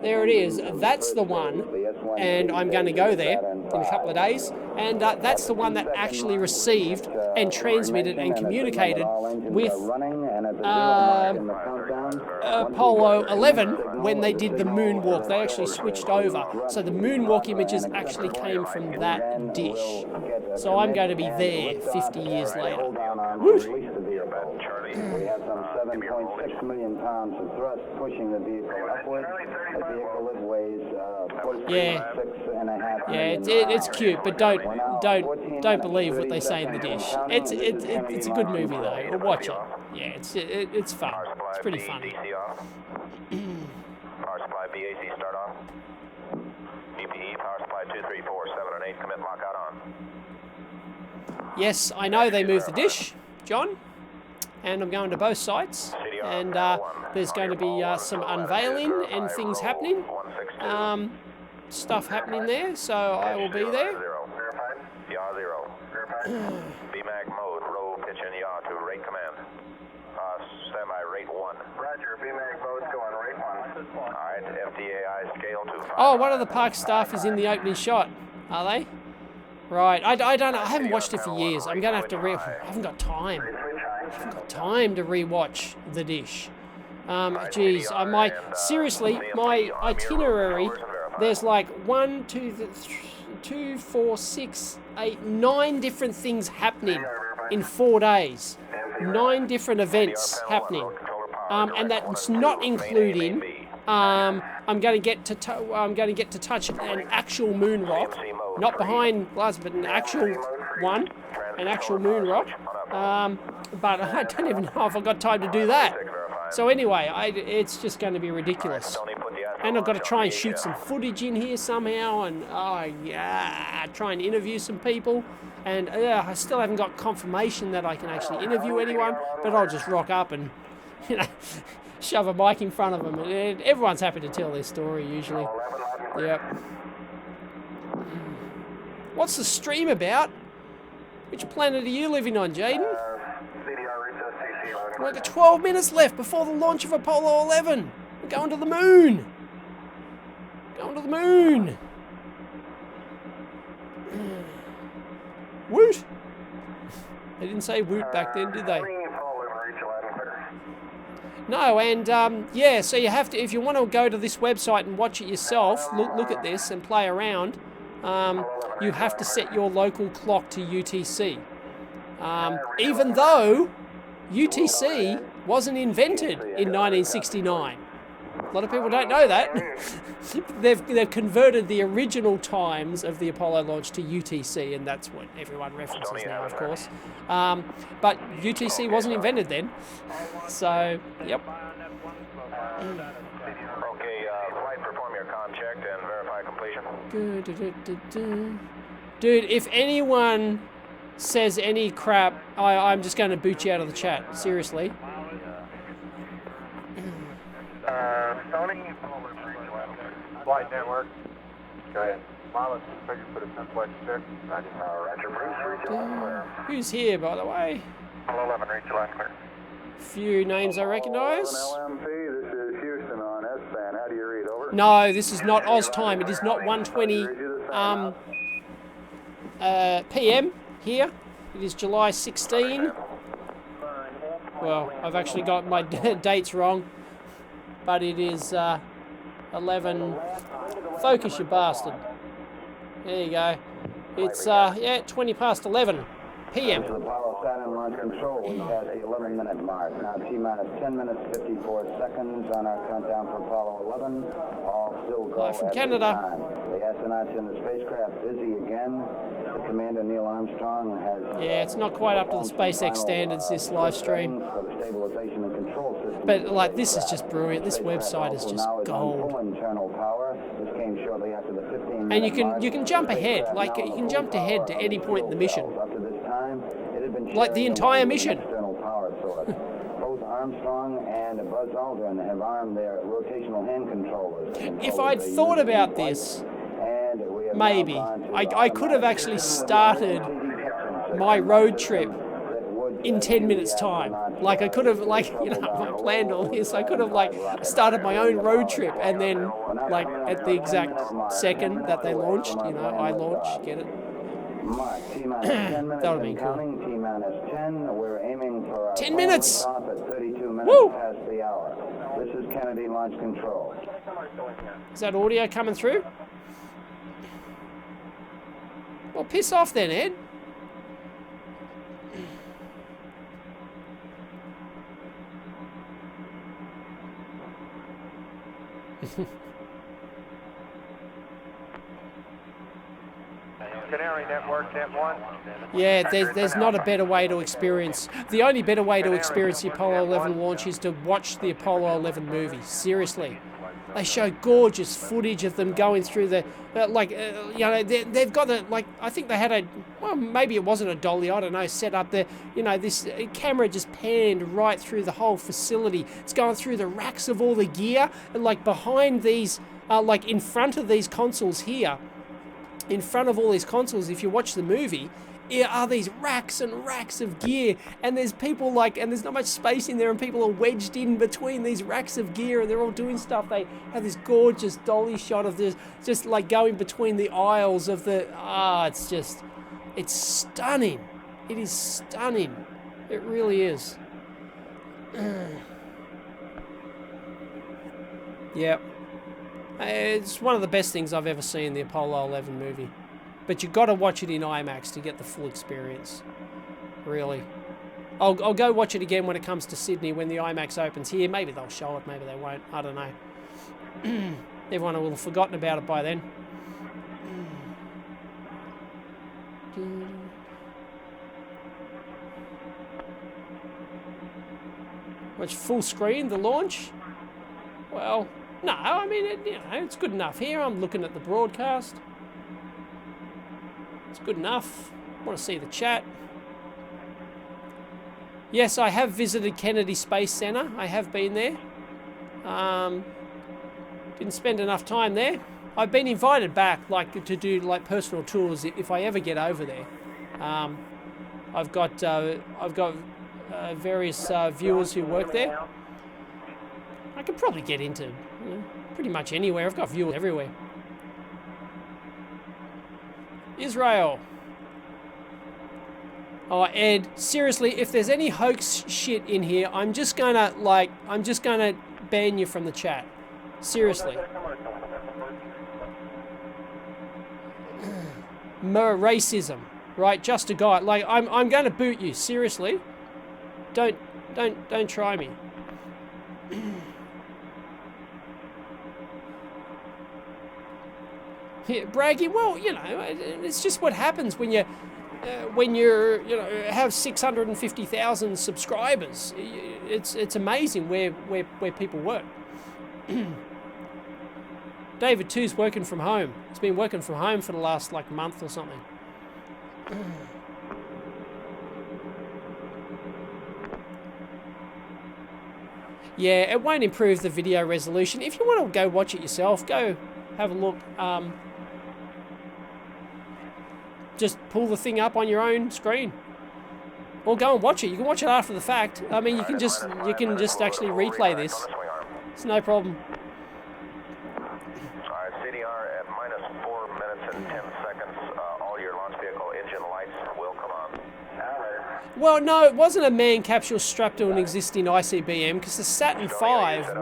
Speaker 2: there it is. That's the one, and I'm going to go there in a couple of days, and that's the one that actually received and transmitted and communicated with Apollo 11 when they did the moonwalk. They actually switched over. So the moonwalk images actually came from that dish. So I'm going to be there 50 years later. Woo.
Speaker 3: We have some 7.6 million pounds of thrust pushing the vehicle upward. The vehicle weighs 6.5
Speaker 2: it's cute, but don't believe what they say in the dish. It's a good movie though. We'll watch it. Yeah, it's fun. It's pretty funny.
Speaker 5: Power supply BAC start off. EPE power supply 2, 3, 4, 7, and 8 commit lockout on.
Speaker 2: Yes, I know they moved the dish, John, and I'm going to both sites, and there's going to be some unveiling and things happening, stuff happening there, so I will be there.
Speaker 5: Yaw 0. BMAG mode, roll pitch and yaw to rate command. Standby rate 1.
Speaker 6: Roger, BMAG mode's going rate 1.
Speaker 5: Alright, FDAI scale to 5.
Speaker 2: Oh, one of the park staff is in the opening shot, are they? Right, I don't know, I haven't watched it for years. I'm going to have to I haven't got time. I haven't got time to rewatch The Dish. Geez, seriously, my itinerary, there's like 1, 2, 4, 6, 8, 9 different things happening in 4 days. 9 different events happening, and that's not including. I'm going to get to touch an actual moon rock, not behind glass, but an actual one, an actual moon rock. But I don't even know if I've got time to do that. So anyway, it's just going to be ridiculous. And I've got to try and shoot some footage in here somehow, and try and interview some people. And I still haven't got confirmation that I can actually interview anyone, but I'll just rock up and, shove a mic in front of them. And everyone's happy to tell their story usually. Yep. What's the stream about? Which planet are you living on, Jaden? We've got 12 minutes left before the launch of Apollo 11. We're going to the moon. Going to the moon. Woot. They didn't say woot back then, did they? No, and yeah, so you have to, if you want to go to this website and watch it yourself, look at this and play around, you have to set your local clock to UTC. Even though UTC wasn't invented in 1969. A lot of people don't know that. They've converted the original times of the Apollo launch to UTC, and that's what everyone references now, of course. But UTC wasn't invented then. So, yep.
Speaker 5: Okay, flight, perform your comm check and verify completion.
Speaker 2: Dude, if anyone says any crap, I'm just going to boot you out of the chat. Seriously.
Speaker 1: Tony, flight network. Go ahead. Mileage configured for the simplex check. Roger, Bruce.
Speaker 2: Who's here, by the way?
Speaker 1: Apollo 11, reach line clear.
Speaker 2: Few names I recognise.
Speaker 1: LMP, this is Houston on S-band. How do you read? Over.
Speaker 2: No, this is not Oz time. It is not 1:20 p.m. here. It is July 16. Well, I've actually got my dates wrong. But it is 11. Focus, you bastard. There you go. It's, yeah, 20 past 11 p.m.
Speaker 3: This is Apollo Saturn launch control. We passed the 11-minute mark. Now T-minus 10 minutes, 54 seconds on our countdown for Apollo 11. All still go
Speaker 2: Live from
Speaker 3: at
Speaker 2: Canada.
Speaker 3: this time. The astronauts in the spacecraft busy again. The commander, Neil Armstrong, has...
Speaker 2: Yeah, it's not quite up to the SpaceX standards, this live stream.
Speaker 3: For the stabilization and control system.
Speaker 2: But, like, this is just brilliant. This website is just gold.
Speaker 3: Internal power. This came shortly after the 15-minute
Speaker 2: And you can
Speaker 3: mark.
Speaker 2: jump ahead. Like, you can jump ahead to any point in the mission.
Speaker 3: Up to this time, it had been
Speaker 2: Like the
Speaker 3: sharing
Speaker 2: entire
Speaker 3: an
Speaker 2: mission.
Speaker 3: External power source. Both Armstrong and Buzz Aldrin have armed their rotational hand controllers.
Speaker 2: If I'd thought about this,
Speaker 3: And we have
Speaker 2: maybe.
Speaker 3: now gone to
Speaker 2: I could have actually started my road trip in 10 minutes time. Like, I could have, like, you know, if I planned all this, I could have, like, started my own road trip and then, like, at the exact second that they launched, you know, I launch, get it?
Speaker 3: Mark, T-minus 10 minutes
Speaker 2: That would've been cool.
Speaker 3: counting, T-minus 10. We're aiming for
Speaker 2: 10 minutes!
Speaker 3: Off at 32 minutes
Speaker 2: Woo!
Speaker 3: past the hour. This is Kennedy Launch Control.
Speaker 2: Is that audio coming through? Well, piss off then, Ed.
Speaker 1: Canary Network, Net 1.
Speaker 2: Yeah, there's not a better way to experience. The only better way to experience the Apollo 11 launch is to watch the Apollo 11 movie. Seriously. They show gorgeous footage of them going through the, you know, they've got a, like, I think they had a, well, maybe it wasn't a dolly, I don't know, set up there. You know, this camera just panned right through the whole facility. It's going through the racks of all the gear, and like behind these, like in front of these consoles here, in front of all these consoles, if you watch the movie, are these racks and racks of gear, and there's people like, and there's not much space in there, and people are wedged in between these racks of gear, and they're all doing stuff. They have this gorgeous dolly shot of this, just like going between the aisles of the, it's stunning. It is stunning. It really is. Yep. It's one of the best things I've ever seen, the Apollo 11 movie. But you've got to watch it in IMAX to get the full experience. Really. I'll go watch it again when it comes to Sydney, when the IMAX opens here. Maybe they'll show it, maybe they won't. I don't know. Everyone will have forgotten about it by then. Watch full screen, the launch? Well, no, I mean, you know, it's good enough here. I'm looking at the broadcast. It's good enough. Want to see the chat. Yes, I have visited Kennedy Space Center. I have been there. Didn't spend enough time there. I've been invited back, like to do like personal tours if I ever get over there. I've got various viewers who work there. I could probably get into pretty much anywhere. I've got viewers everywhere. Israel. Oh, Ed, seriously, if there's any hoax shit in here, I'm just gonna ban you from the chat. Seriously. Racism, right? Just a guy. Like, I'm gonna boot you. Seriously. Don't try me. Yeah, bragging. Well, you know, it's just what happens when you're have 650,000 subscribers. It's amazing where people work. David too's working from home. He's been working from home for the last like month or something. Yeah, it won't improve the video resolution. If you want to go watch it yourself, go have a look. Just pull the thing up on your own screen, or go and watch it. You can watch it after the fact. I mean, you can just actually replay this. It's no problem.
Speaker 5: CDR at -4 minutes and 10 seconds. All your launch vehicle engine lights will come on.
Speaker 2: Well, no, it wasn't a manned capsule strapped to an existing ICBM, because the Saturn V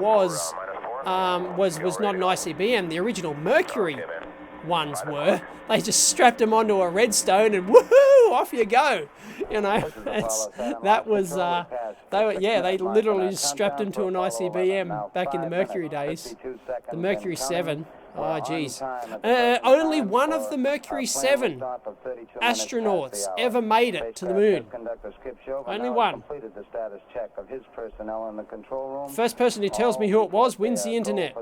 Speaker 2: was not an ICBM. The original Mercury ones were. They just strapped them onto a Redstone and woohoo, off you go. You know, they literally just strapped them to an ICBM back in the Mercury days. The Mercury 7. Oh, geez. Only one of the Mercury 7 astronauts ever made it to the moon. Only one. First person who tells me who it was wins the internet.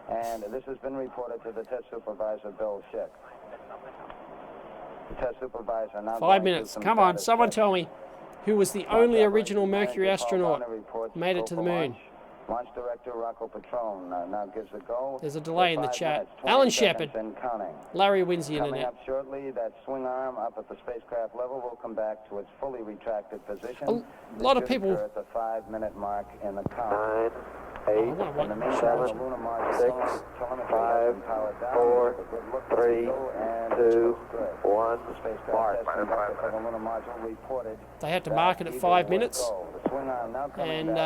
Speaker 3: And this has been reported to the test supervisor, Bill Schick. The test supervisor now
Speaker 2: 5 minutes. Come on, someone tell me who was the only original Mercury astronaut who made it to the moon.
Speaker 3: Launch director Rocco Patron now gives a go.
Speaker 2: There's a delay in the chat. Alan Shepard. Larry wins the internet.
Speaker 3: Coming up shortly, that swing arm up at the spacecraft level will come back to its fully retracted position.
Speaker 2: A lot of people.
Speaker 3: At the 5-minute mark in the count.
Speaker 1: 9, 8, 7, 6, 5, 4, 3, 2, 1, mark.
Speaker 2: They had to mark it at 5 minutes. And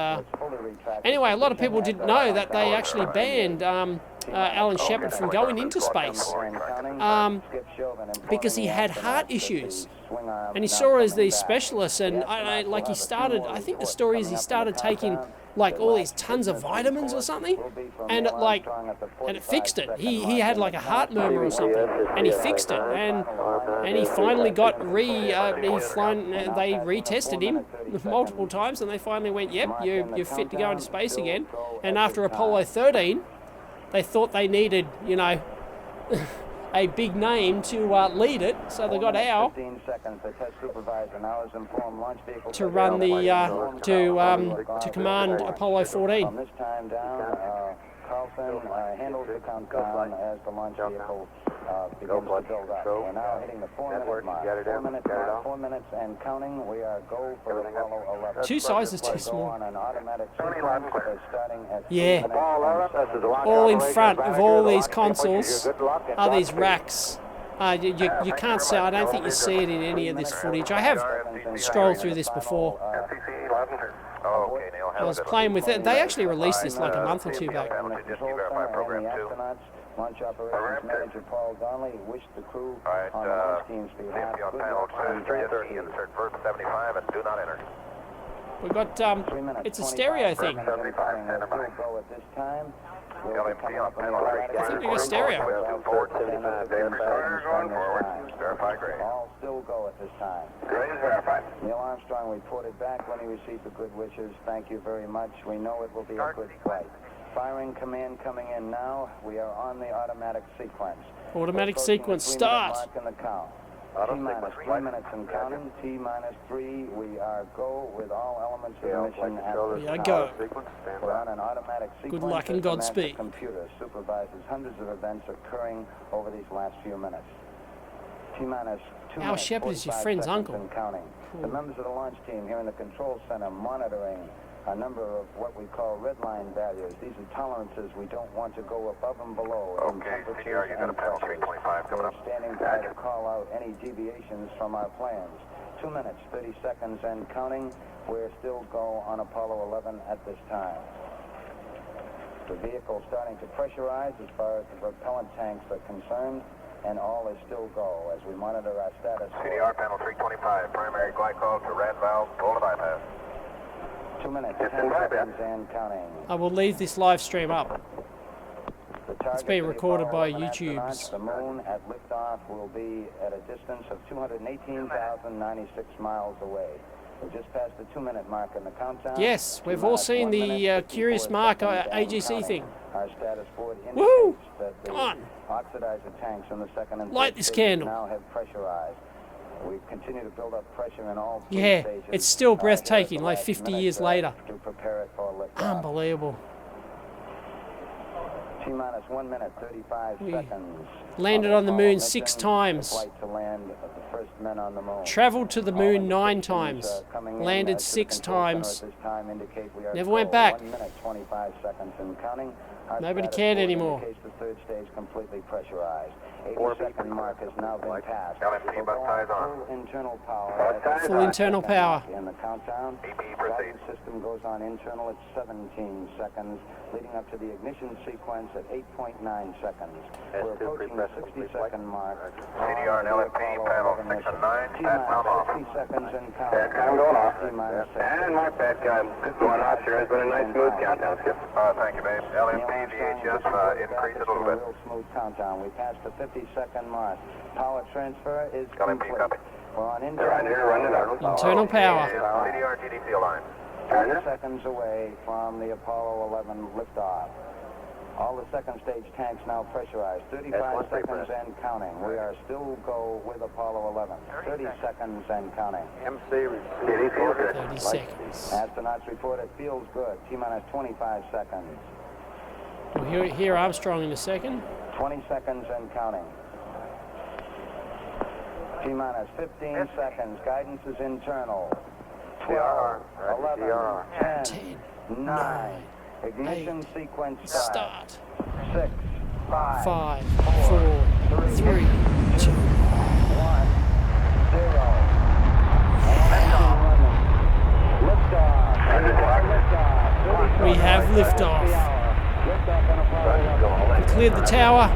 Speaker 2: anyway, a lot of people didn't know that they actually banned Alan Shepard from going into space because he had heart issues. And he saw as these specialists, and I think the story is he started taking like all these tons of vitamins or something, and it fixed it. He had like a heart murmur or something, and he fixed it, and he finally got they retested him multiple times, and they finally went, yep, you're fit to go into space again. And after Apollo 13, they thought they needed, you know, a big name to lead it, so they got Al to run to command Apollo 14.
Speaker 3: This time down, Carlson handles the countdown as the launch vehicle begins to build up. We're now hitting the 4-minute mark. 4 minutes and counting. We are go for Apollo 11.
Speaker 2: Two sizes too small.
Speaker 3: On an automatic sequence starting at
Speaker 2: yeah. All in front of all these consoles are these racks. You can't see. I don't think you see it in any of this footage. I have strolled through this before. I was playing with it. They actually released this like a month or two back.
Speaker 3: Launch operations manager Paul Donnelly wished the crew on the launch team's behalf good luck on the
Speaker 5: 3:30 insert first 75 and do not enter.
Speaker 2: We got it's a stereo thing.
Speaker 3: I think
Speaker 2: we got stereo.
Speaker 5: Verify grade.
Speaker 3: All still go at this time.
Speaker 5: Grade is verified.
Speaker 3: Neil Armstrong reported back when he received the good wishes. Thank you very much. We know it will be a good flight. Firing command coming in now. We are on the automatic sequence.
Speaker 2: Automatic sequence start.
Speaker 3: Mark in the count. T-minus 3 minutes and counting. T-minus 3. We are go with all elements of the mission.
Speaker 2: We are go.
Speaker 3: We're on an automatic sequence.
Speaker 2: Good luck and Godspeed.
Speaker 3: The computer supervises hundreds of events occurring over these last few minutes. T-minus 2
Speaker 2: Al
Speaker 3: minutes,
Speaker 2: Shepard is your
Speaker 3: 45
Speaker 2: friend's
Speaker 3: seconds
Speaker 2: uncle.
Speaker 3: and counting. The members of the launch team here in the control center monitoring a number of what we call red line values. These are tolerances we don't want to go above and below in temperatures
Speaker 5: you got a
Speaker 3: and
Speaker 5: panel
Speaker 3: pressures.
Speaker 5: 325 coming
Speaker 3: We're
Speaker 5: up.
Speaker 3: standing by to call out any deviations from our plans. 2 minutes, 30 seconds and counting. We're still go on Apollo 11 at this time. The vehicle starting to pressurize as far as the propellant tanks are concerned, and all is still go as we monitor our status.
Speaker 5: CDR panel 325, primary glycol to rat valve, pull to bypass.
Speaker 3: 2 minutes,
Speaker 5: It's
Speaker 3: 10
Speaker 5: in bypass.
Speaker 3: seconds and counting.
Speaker 2: I will leave this live stream up.
Speaker 3: The target
Speaker 2: being
Speaker 3: for the
Speaker 2: recorded
Speaker 3: Apollo
Speaker 2: by
Speaker 3: 11 astronauts,
Speaker 2: YouTube's.
Speaker 3: The moon at liftoff will be at a distance of 218,096 miles away. We just passed the 2 minute mark in the countdown.
Speaker 2: Yes, we've
Speaker 3: 2
Speaker 2: all
Speaker 3: minutes,
Speaker 2: seen
Speaker 3: 1
Speaker 2: the
Speaker 3: minute, 54
Speaker 2: Curious Mark
Speaker 3: seconds and
Speaker 2: AGC
Speaker 3: counting.
Speaker 2: thing.
Speaker 3: Our status board indicates
Speaker 2: Woo!
Speaker 3: that the
Speaker 2: Come on.
Speaker 3: oxidizer tanks in the second and
Speaker 2: Light
Speaker 3: third
Speaker 2: this
Speaker 3: stages
Speaker 2: candle.
Speaker 3: now have pressurized. We continue to build up pressure in all three
Speaker 2: Yeah,
Speaker 3: stages.
Speaker 2: it's still
Speaker 3: Here at
Speaker 2: breathtaking,
Speaker 3: the
Speaker 2: like
Speaker 3: last
Speaker 2: 50
Speaker 3: minute,
Speaker 2: years later.
Speaker 3: To prepare it for liftoff.
Speaker 2: Unbelievable.
Speaker 3: T-minus 1 minute, 35
Speaker 2: We
Speaker 3: seconds.
Speaker 2: landed on the moon 6 times.
Speaker 3: The flight to land the first men on the moon.
Speaker 2: Traveled to the
Speaker 3: All
Speaker 2: moon 9
Speaker 3: indications,
Speaker 2: times.
Speaker 3: coming in,
Speaker 2: Landed
Speaker 3: to the
Speaker 2: 6
Speaker 3: control center
Speaker 2: times.
Speaker 3: at this time indicate we are
Speaker 2: Never
Speaker 3: go.
Speaker 2: went back.
Speaker 3: 1 minute, 25 seconds and counting. Our
Speaker 2: Nobody
Speaker 3: status
Speaker 2: cared
Speaker 3: board
Speaker 2: anymore.
Speaker 3: indicates the third stage completely pressurized. 80-second mark has now been passed.
Speaker 5: LMP
Speaker 3: We'll
Speaker 5: bus
Speaker 3: go
Speaker 5: ties
Speaker 3: on
Speaker 5: on.
Speaker 3: full internal power.
Speaker 5: Bus
Speaker 3: at the
Speaker 5: ties
Speaker 2: Full
Speaker 5: on.
Speaker 2: internal power.
Speaker 3: In the countdown,
Speaker 5: EB proceed.
Speaker 3: guidance system goes on internal at 17 seconds, leading up to the ignition sequence at 8.9 seconds. We're approaching the 60-second mark.
Speaker 5: CDR and LMP panel 6 and 9,
Speaker 3: T-minus
Speaker 5: count off.
Speaker 3: 60 seconds and counting.
Speaker 5: Countdown going off.
Speaker 3: T-minus 60.
Speaker 5: And mark that gun. Going off, sure has been a nice smooth countdown, Skip. Thank you, babe. LMP, VHS, increase it a little bit.
Speaker 3: Real smooth countdown. We passed the 50-second mark. Power transfer is
Speaker 5: LMP,
Speaker 3: complete.
Speaker 5: copy.
Speaker 3: We're on
Speaker 2: Internal power.
Speaker 5: CDR, TDC line.
Speaker 3: 30 seconds away from the Apollo 11 liftoff. All the second stage tanks now pressurized. 35 seconds and counting. We are still go with Apollo 11. 30 seconds and counting.
Speaker 5: MC, TDC,
Speaker 2: 30 seconds.
Speaker 3: Astronauts report it feels good. T-minus 25 seconds.
Speaker 2: We'll hear Armstrong in a second.
Speaker 3: 20 seconds and counting. T-minus 15 seconds. Guidance is internal. 12, 11, 10, 9. Ignition sequence
Speaker 2: Start.
Speaker 3: 6, 5,
Speaker 2: 5, 4, 3, 2.
Speaker 3: 1, 0. Liftoff.
Speaker 2: We have liftoff.
Speaker 3: Liftoff on Apollo 11.
Speaker 2: We cleared the tower.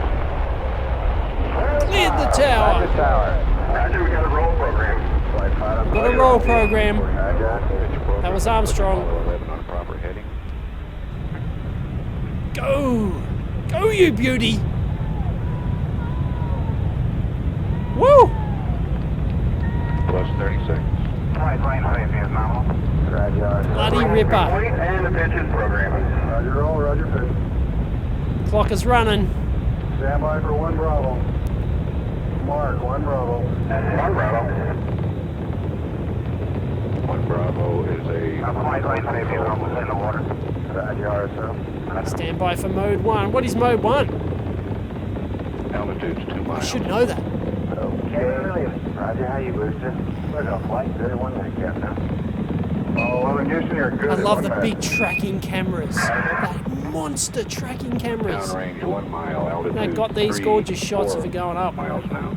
Speaker 2: Cleared the tower.
Speaker 5: Roger, we got a roll program.
Speaker 2: We've got a roll program. That was Armstrong. Go! Go, you beauty! Woo!
Speaker 6: Plus 30 seconds.
Speaker 5: Flight line safe is normal.
Speaker 2: Bloody ripper.
Speaker 5: And the pitch is programming.
Speaker 1: Roger roll, roger pitch.
Speaker 2: Clock is running.
Speaker 1: Stand by for 1 Bravo. Mark, 1 Bravo.
Speaker 5: 1 Bravo.
Speaker 6: 1 Bravo is a...
Speaker 5: Flight line safe is almost in the water.
Speaker 1: Roger, RSO.
Speaker 2: Stand by for mode 1. What is mode 1?
Speaker 6: altitude's 2
Speaker 2: I
Speaker 6: miles.
Speaker 2: should know that.
Speaker 1: Okay. Roger, how you, Booster? We're going to flight 31 like that now. Oh, 11 Houston, you're good.
Speaker 2: I love the big tracking cameras. Like monster tracking cameras.
Speaker 6: Downrange 1 mile, altitude
Speaker 2: They got these
Speaker 6: 3,
Speaker 2: gorgeous shots
Speaker 6: 4
Speaker 2: of it going up.
Speaker 6: miles now.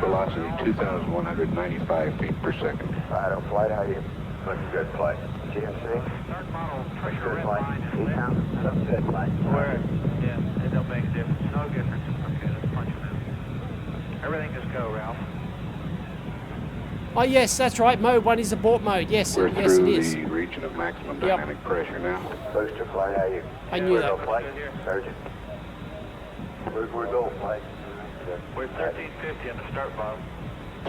Speaker 6: Velocity 2,195 feet per second.
Speaker 1: Right, flight, how you? Looking good, flight. GMC?
Speaker 5: Start model, pressure
Speaker 1: Good
Speaker 5: red
Speaker 1: flight.
Speaker 5: line.
Speaker 1: East Sounds good, flight.
Speaker 5: Where? Yeah, it don't make a difference. No difference. Okay, let's punch it in. Everything just go, Ralph.
Speaker 2: Oh yes, that's right. Mode 1 is abort mode. Yes,
Speaker 6: We're
Speaker 2: yes it
Speaker 6: through
Speaker 2: is.
Speaker 6: the region of maximum
Speaker 2: Yep.
Speaker 6: dynamic pressure now.
Speaker 1: Booster, flight, how you?
Speaker 2: I knew that.
Speaker 1: Flight, Sergeant. We're go, flight.
Speaker 5: We're 1350 on the start bottom.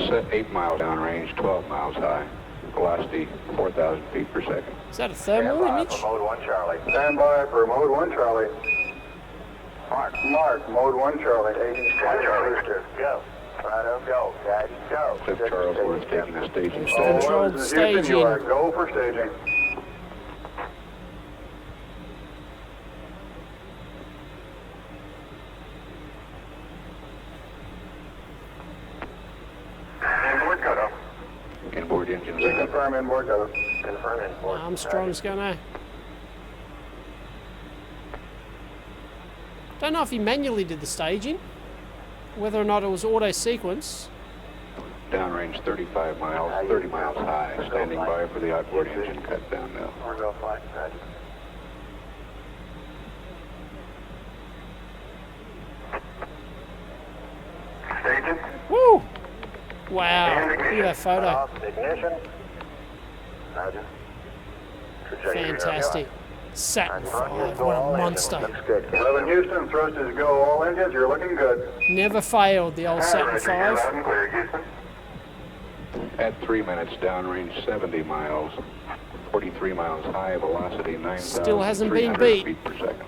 Speaker 6: Set 8 miles downrange, 12 miles high. Velocity 4,000 feet per second.
Speaker 2: Is that a thermal image?
Speaker 1: For mode 1 Charlie. Stand by for mode 1 Charlie. Mark, mode 1 Charlie. Staging Charlie. Booster, go. Righto, go. Guidance, go.
Speaker 6: Cliff Charlesworth taking the staging
Speaker 2: Controlled
Speaker 6: stage.
Speaker 1: All this is Houston, you
Speaker 2: staging.
Speaker 1: are go for staging. Inboard cutoff.
Speaker 6: Inboard engines are up.
Speaker 1: Confirm inboard cutoff. Confirm inboard.
Speaker 2: Armstrong's gonna. Don't know if he manually did the staging, whether or not it was auto sequence.
Speaker 6: Downrange 35 miles, 30 miles high. Standing by for the outboard engine cut down now.
Speaker 1: Or go flight. Roger. Staging.
Speaker 2: Woo! Wow! Look at that photo.
Speaker 1: Off, ignition. Roger. Trajectory.
Speaker 2: Fantastic. Saturn V, what a monster.
Speaker 1: Looks good. 11 Houston, thrust is go. All engines, you're looking good.
Speaker 2: Never failed, the old Saturn V.
Speaker 1: Loud and clear, Houston.
Speaker 6: At 3 minutes, downrange 70 miles, 43 miles high, velocity 9,300
Speaker 2: Still hasn't been beat.
Speaker 6: feet per second.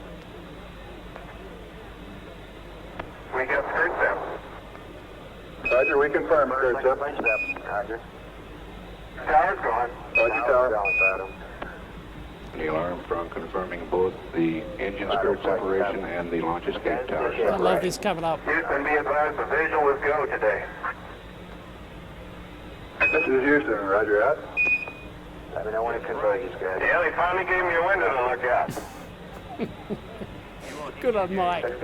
Speaker 1: We got third step. Roger, we confirm third step. Roger. Tower's gone. Roger, tower.
Speaker 6: Neil Armstrong confirming both the engine skirt separation and the launch escape tower.
Speaker 2: I love this coming up.
Speaker 1: Houston, be advised the visual is go today. This is Houston, roger out. Let me know when it converges, guys. Yeah, they finally gave me a window to look out.
Speaker 2: Good on Mike.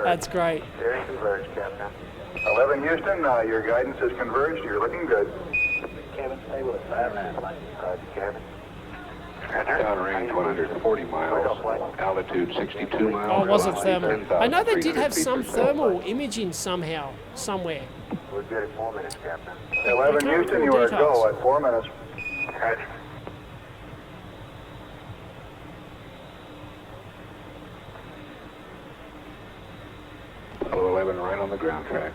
Speaker 2: That's great.
Speaker 1: Steering converged, Captain. 11 Houston, your guidance is converged. You're looking good. Kevin, stay with us. Roger, Kevin.
Speaker 6: Downrange 140 miles, altitude 62 miles.
Speaker 2: Oh, it wasn't
Speaker 6: velocity
Speaker 2: thermal. I know they did
Speaker 6: 10,300
Speaker 2: have
Speaker 6: feet
Speaker 2: some
Speaker 6: per second.
Speaker 2: thermal imaging somehow, somewhere.
Speaker 1: We're good at 4 minutes, Captain.
Speaker 2: I
Speaker 1: 11
Speaker 2: can't
Speaker 1: Houston,
Speaker 2: recall
Speaker 1: you are
Speaker 2: details.
Speaker 1: go at 4 minutes. Roger.
Speaker 6: Apollo 11 right on the ground track.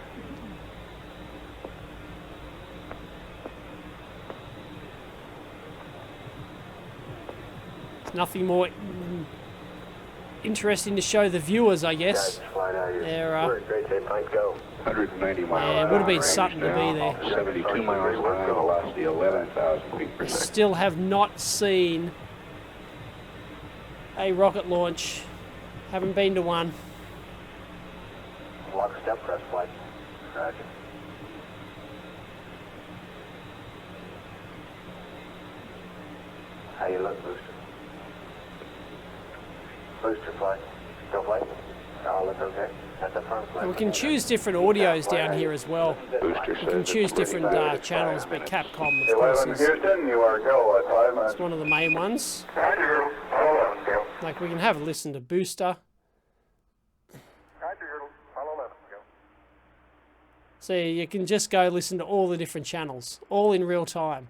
Speaker 2: Nothing more interesting to show the viewers, I guess.
Speaker 1: Guys, flight out here.
Speaker 2: There,
Speaker 1: We're in great shape, Mike, go.
Speaker 6: 190 miles.
Speaker 2: Yeah, it would have been
Speaker 6: downrange
Speaker 2: something to be
Speaker 6: now,
Speaker 2: there.
Speaker 6: 72 miles high, velocity 11,000 feet per second.
Speaker 2: Still have not seen a rocket launch. Haven't been to one.
Speaker 1: Lock step press flight. Roger. How you look, Booster? Booster flight. Go flight. Oh, look okay. That's the front flight.
Speaker 2: And we can choose different audios down here as well.
Speaker 6: Booster
Speaker 2: We can
Speaker 6: says
Speaker 2: choose
Speaker 6: it's ready
Speaker 2: different
Speaker 6: back at
Speaker 2: channels,
Speaker 6: 5
Speaker 2: but
Speaker 6: minutes.
Speaker 2: Capcom, of course,
Speaker 1: 11
Speaker 2: is
Speaker 1: Houston, you are go at 5 minutes.
Speaker 2: one of the main ones.
Speaker 1: Roger. Follow 11, go.
Speaker 2: Like we can have a listen to Booster.
Speaker 1: Roger. Follow 11, go.
Speaker 2: So you can just go listen to all the different channels, all in real time.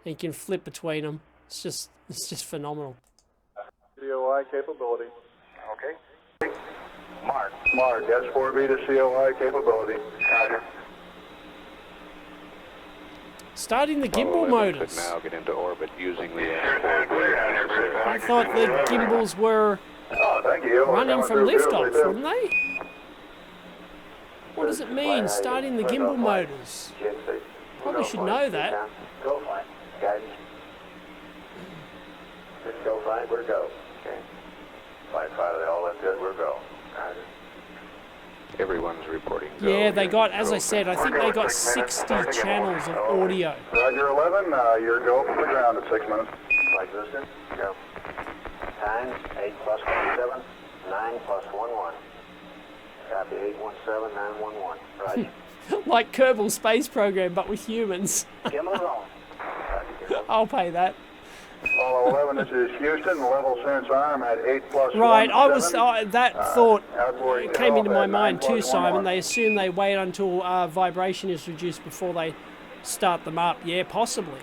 Speaker 2: And you can flip between them. It's just phenomenal.
Speaker 1: COI capability. Okay. Mark, S4B to COI capability. Roger.
Speaker 2: Starting the
Speaker 6: Apollo
Speaker 2: gimbal
Speaker 6: 11
Speaker 2: motors.
Speaker 6: could now get into orbit using the S4B.
Speaker 2: I thought the gimbals were
Speaker 1: Oh, thank you.
Speaker 2: running
Speaker 1: Coming
Speaker 2: from
Speaker 1: through
Speaker 2: liftoff,
Speaker 1: beautifully,
Speaker 2: wouldn't they? What does it mean, starting the gimbal motors? Probably should know that.
Speaker 1: Go flight. Guidance. Just go flight, we're go. Okay. Flight 5, they all look good, we're go. Roger.
Speaker 6: Everyone's reporting. go.
Speaker 2: Yeah, they got, as I
Speaker 6: Control
Speaker 2: said, I think they got 60 channels of audio.
Speaker 1: Roger 11, you're go from the ground at 6 minutes. Flight Houston, go. Time, 8 plus 17, 9 plus 11. Copy, 817, 911. Roger.
Speaker 2: Like Kerbal Space Program, but with humans.
Speaker 1: Gimbal's on. Roger.
Speaker 2: I'll pay that.
Speaker 1: Apollo 11, this is Houston, level sense arm at 8 plus
Speaker 2: Right,
Speaker 1: 17.
Speaker 2: that thought
Speaker 1: Outboard
Speaker 2: came into
Speaker 1: takeoff
Speaker 2: my
Speaker 1: at 9
Speaker 2: mind too,
Speaker 1: plus
Speaker 2: Simon.
Speaker 1: 11.
Speaker 2: They assume they wait until vibration is reduced before they start them up. Yeah, possibly.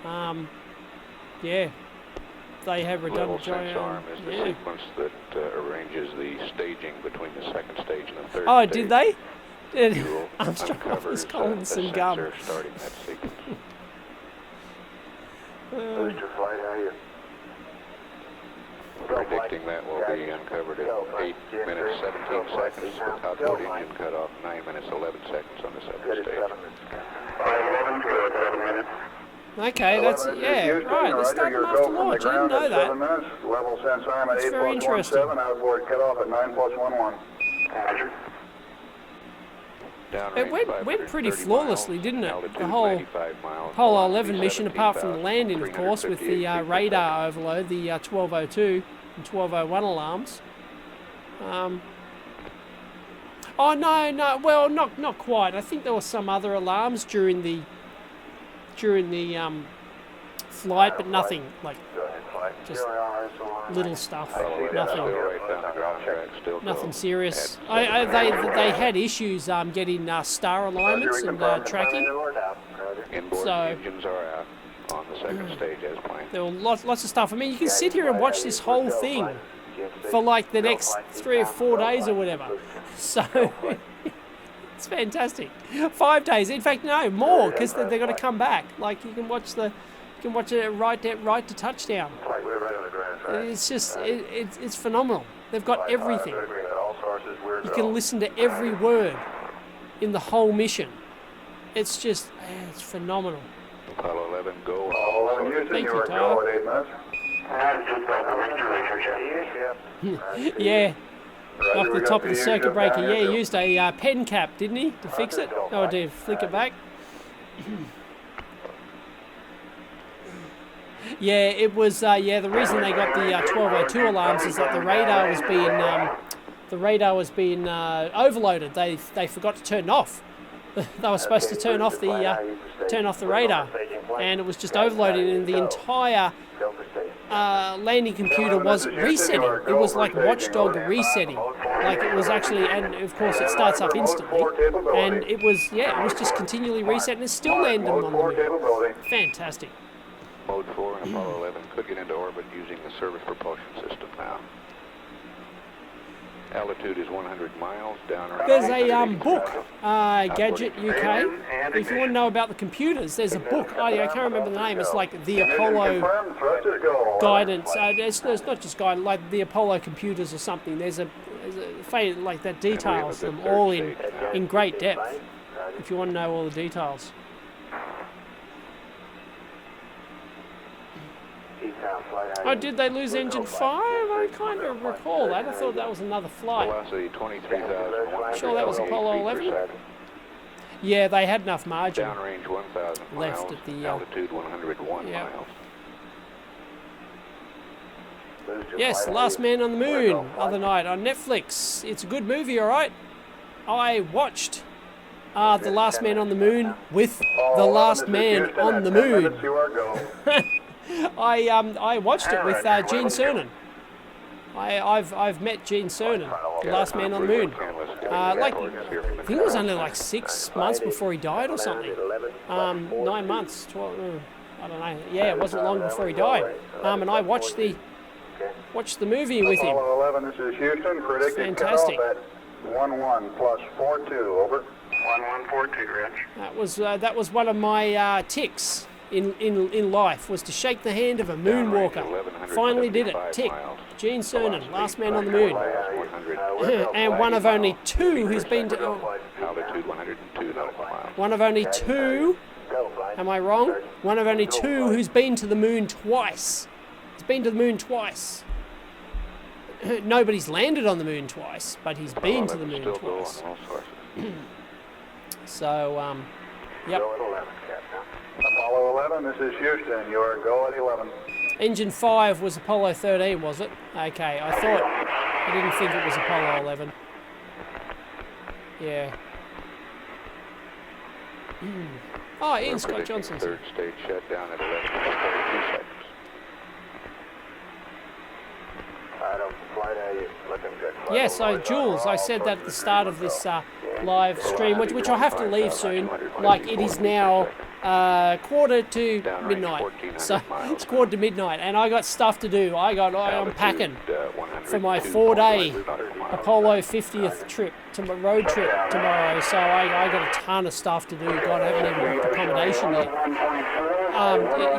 Speaker 2: Yeah, they have
Speaker 6: Level
Speaker 2: redundant
Speaker 6: sense arm is the
Speaker 2: yeah.
Speaker 6: sequence that arranges the staging between the second stage and the third
Speaker 2: Oh,
Speaker 6: stage.
Speaker 2: did they?
Speaker 6: Fuel
Speaker 2: Armstrong was
Speaker 6: uncovers
Speaker 2: calling
Speaker 6: the
Speaker 2: some gum.
Speaker 6: sensor starting that sequence.
Speaker 1: Booster flight, how are you?
Speaker 6: predicting that will be uncovered at 8 minutes 17 seconds. The top board engine cut off 9 minutes 11 seconds on the second stage.
Speaker 1: 511 to 7 minutes.
Speaker 2: Okay, that's, yeah, right, they're starting after launch. I didn't know that.
Speaker 1: Level sense arm at
Speaker 2: That's
Speaker 1: 8
Speaker 2: very
Speaker 1: plus
Speaker 2: interesting.
Speaker 1: 17, outboard cut off at 9 plus 11. Roger.
Speaker 2: It went pretty flawlessly, didn't it?
Speaker 6: Altitude
Speaker 2: The whole
Speaker 6: 95 miles,
Speaker 2: Apollo
Speaker 6: velocity
Speaker 2: 11 mission, apart from the landing, of course, with the
Speaker 6: 17,358
Speaker 2: radar overload, the 1202 and 1201 alarms. Oh no, well, not quite. I think there were some other alarms during the flight, but nothing like just little stuff, nothing serious. They had issues getting star alignments and tracking.
Speaker 6: Inboard
Speaker 2: So
Speaker 6: engines are out on the second stage as planned.
Speaker 2: there were lots of stuff. I mean, you can sit here and watch this whole thing for like the next 3 or 4 days or whatever. So it's fantastic. 5 days, in fact, no more, because they're going to come back. Like you can watch it right to touchdown. It's just it's phenomenal. They've got everything. You can listen to every word in the whole mission. It's just it's phenomenal.
Speaker 6: Apollo 11, go.
Speaker 1: Apollo 11 Houston,
Speaker 2: Thank
Speaker 1: you
Speaker 2: you,
Speaker 1: are
Speaker 2: Tyler.
Speaker 1: go at 8 minutes.
Speaker 2: Yeah. Off the top of the circuit breaker. Yeah, he used a pen cap, didn't he, to fix it? Or to flick it back? Yeah, it was. Yeah, the reason they got the 1202 alarms is that the radar was being overloaded. They forgot to turn it off. They were supposed to turn off the radar, and it was just overloaded, and the entire landing computer was resetting. It was like watchdog resetting. Like it was actually, and of course it starts up instantly, and it was just continually resetting. It's still landing on the moon. Fantastic.
Speaker 6: Mode 4 and Apollo 11 could get into orbit using the service propulsion system now. Altitude is 100 miles, downrange.
Speaker 2: There's a book, Gadget UK. If you want to know about the computers, there's a book. I can't remember the name. It's like the Apollo guidance. It's not just guidance, like the Apollo computers or something. There's a like that details them all in great depth. If you want to know all the details. Oh, did they lose engine 5? I kind of recall that. I thought that was another flight.
Speaker 6: Velocity 23,100.
Speaker 2: Sure that was Apollo 11? Yeah, they had enough margin.
Speaker 6: Downrange 1,000 miles.
Speaker 2: Left at the
Speaker 6: altitude 101
Speaker 2: yeah.
Speaker 6: miles.
Speaker 2: Yes, The Last Man on the Moon, other night on Netflix. It's a good movie, all right. I watched The Last Man on the Moon with The Last Man on the Moon. I watched it with Gene Cernan. I've met Gene Cernan, the last man on the moon. I think it was only like 6 months before he died or something. 9 months, 12. I don't know. Yeah, it wasn't long before he died. And I watched the movie with him.
Speaker 1: Apollo 11, this is Houston. Predicted
Speaker 2: Fantastic.
Speaker 1: cutoff at 11 plus 42. Over. 1142, Rich.
Speaker 2: That was one of my ticks in life, was to shake the hand of a moonwalker. Finally did it. Tick. Gene Cernan, last man on the moon. And one of only two who's been to...
Speaker 6: Altitude 102 nautical miles.
Speaker 2: One of only two... Am I wrong? One of only two who's been to the moon twice. He's been to the moon twice. Nobody's landed on the moon twice, but he's been to the moon twice. So, yep.
Speaker 1: Apollo 11, this is Houston. You are go at 11.
Speaker 2: Engine 5 was Apollo 13, was it? Okay, I didn't think it was Apollo 11. Yeah. Oh, Ian Scott Johnson.
Speaker 6: Third stage shut down at 11 minutes 42 seconds.
Speaker 2: Yes, so Jules, I said that at the start of this live stream, which I'll have to leave soon. Like, it is now quarter to midnight. So it's quarter to midnight, and I got stuff to do. I'm packing for my 4-day Apollo 50th trip, to my road trip tomorrow. So I got a ton of stuff to do. God, I haven't even booked accommodation yet.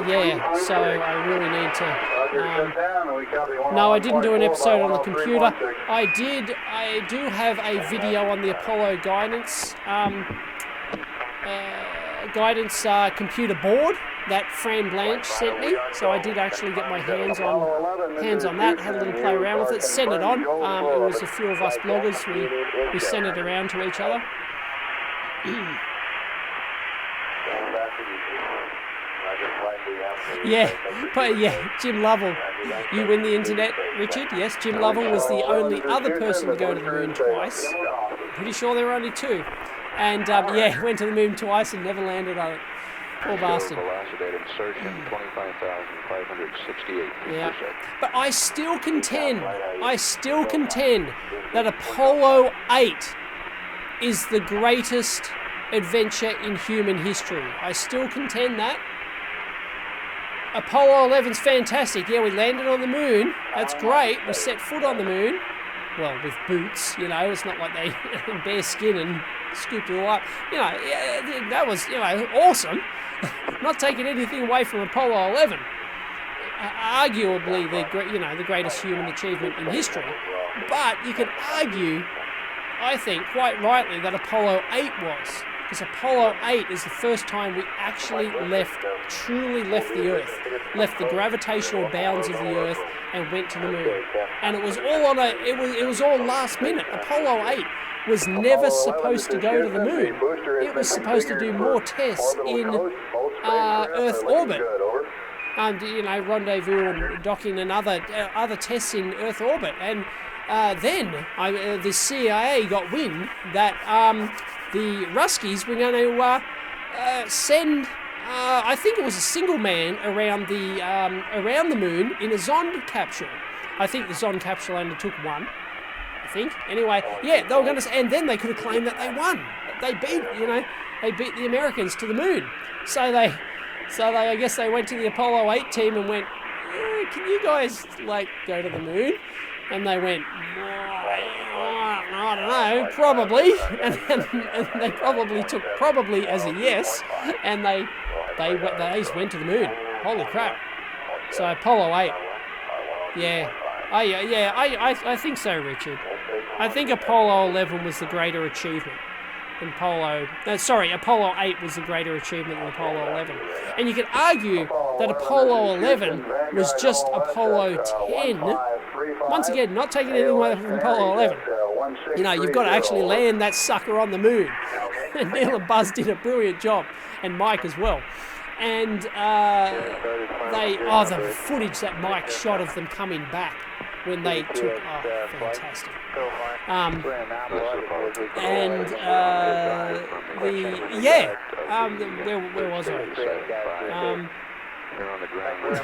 Speaker 2: Yeah, so I really need to No, I didn't do an episode on the computer. I do have a video on the Apollo guidance computer board that Fran Blanche sent me. So I did actually get my hands on that. Had a little play around with it. Sent it on. It was a few of us bloggers. We sent it around to each other. Yeah, but yeah, Jim Lovell. You win the internet, Richard. Yes, Jim Lovell was the only other person to go to the moon twice. Pretty sure there were only two. And yeah, went to the moon twice and never landed on it. Poor bastard.
Speaker 6: Velocity at insertion 25,568 feet
Speaker 2: Yeah,
Speaker 6: per second.
Speaker 2: but I still contend that Apollo 8 is the greatest adventure in human history. I still contend that. Apollo 11's fantastic. Yeah, we landed on the moon. That's great. We set foot on the moon. Well, with boots, you know. It's not like they in bare skin and scooped it all up. You know, yeah, that was, you know, awesome. Not taking anything away from Apollo 11. Arguably the greatest human achievement in history. But you could argue, I think, quite rightly, that Apollo 8 was. Because Apollo 8 is the first time we actually truly left the Earth, left the gravitational bounds of the Earth and went to the moon. And it was all it was all last minute. Apollo 8 was never supposed to go to the moon. It was supposed to do more tests in Earth orbit. You know, rendezvous and docking and other tests in Earth orbit. And then the CIA got wind that the Ruskies were going to send, I think it was a single man around the moon in a Zond capsule. I think the Zond capsule only took one. I think. Anyway, yeah, they were going to, and then they could have claimed that they won. They beat the Americans to the moon. So I guess they went to the Apollo 8 team and went, can you guys go to the moon? And they went, I don't know, probably, and they probably took probably as a yes, and they just went to the moon. Holy crap! So Apollo 8, yeah, I think so, Richard. I think Apollo 11 was the greater achievement than Apollo 8 was the greater achievement than Apollo 11. And you could argue that Apollo 11 was just Apollo 10. Once again, not taking anything away from Apollo 11. You know, you've got to actually land that sucker on the moon. And Neil and Buzz did a brilliant job, and Mike as well. And the footage that Mike shot of them coming back when they took, fantastic. Where was I?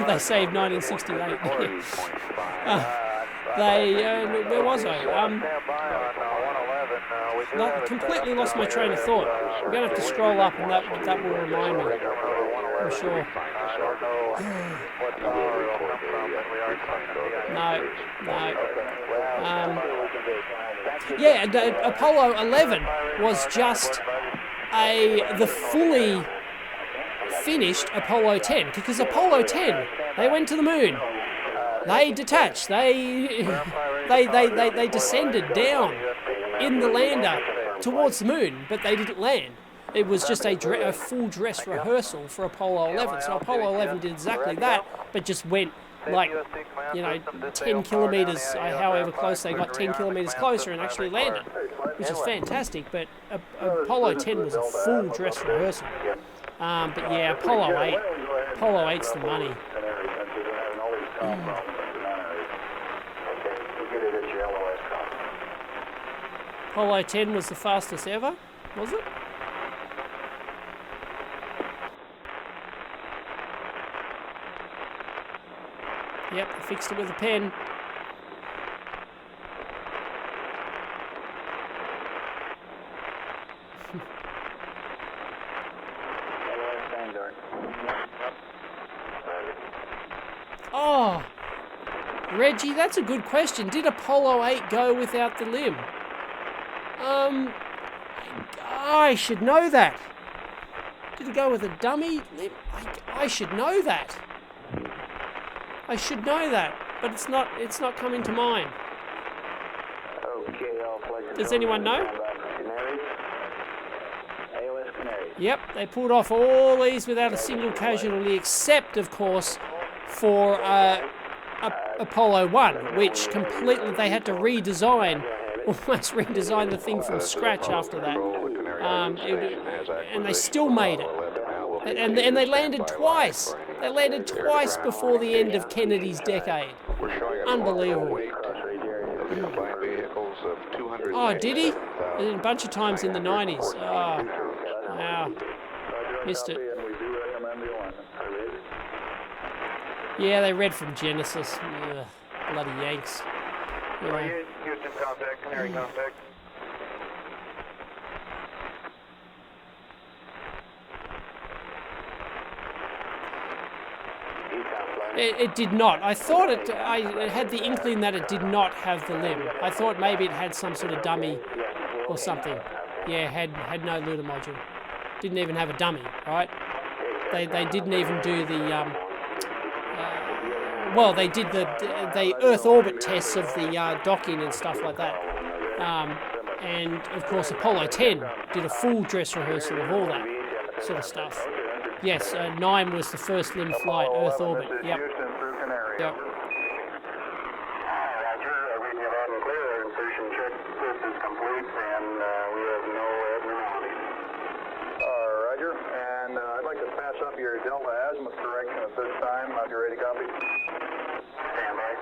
Speaker 2: They saved 1968. Where was I? Completely lost my train of thought. I'm going to have to scroll up, and that will remind me. I'm sure. No. Apollo 11 was just the fully finished Apollo 10, because Apollo 10, they went to the moon. They detached. They descended down in the lander towards the moon, but they didn't land. It was just a full dress rehearsal for Apollo 11. So Apollo 11 did exactly that, but just went 10 kilometers, however close they got, 10 kilometers closer and actually landed, which is fantastic. But Apollo 10 was a full dress rehearsal. But yeah, Apollo 8's the money. Apollo 10 was the fastest ever, was it? Yep, I fixed it with a pen. Oh, Reggie, that's a good question. Did Apollo 8 go without the limb? I should know that. Did it go with a dummy limb? I should know that. I should know that, but it's not coming to mind.
Speaker 1: Okay, all flight control.
Speaker 2: Does anyone know?
Speaker 1: Canaries. AOS Canaries.
Speaker 2: Yep, they pulled off all these without a single casualty, except, of course, for Apollo 1, which completely they had to redesign, almost redesign the thing from scratch after that. And they still made it. And they landed twice. They landed twice before the end of Kennedy's decade. Unbelievable. Oh, did he? A bunch of times in the 90s. Oh, wow. Missed it. Yeah, they read from Genesis. Ugh, bloody Yanks. You know.
Speaker 5: Houston contact, Canary contact.
Speaker 2: It did not. I thought I had the inkling that it did not have the limb. I thought maybe it had some sort of dummy or something. Yeah, had no lunar module. Didn't even have a dummy, right? They didn't even do the well, they did the Earth orbit tests of the docking and stuff like that. And of course Apollo 10 did a full dress rehearsal of all that sort of stuff. Yes, 9 was the first limb flight, Earth orbit. Yep. Yep.
Speaker 1: Roger, reading you loud and clear. Insertion checklist is complete, and we have no abnormalities. Roger, and I'd like to pass up your Delta azimuth correction at this time. If you're ready to copy. Stand by.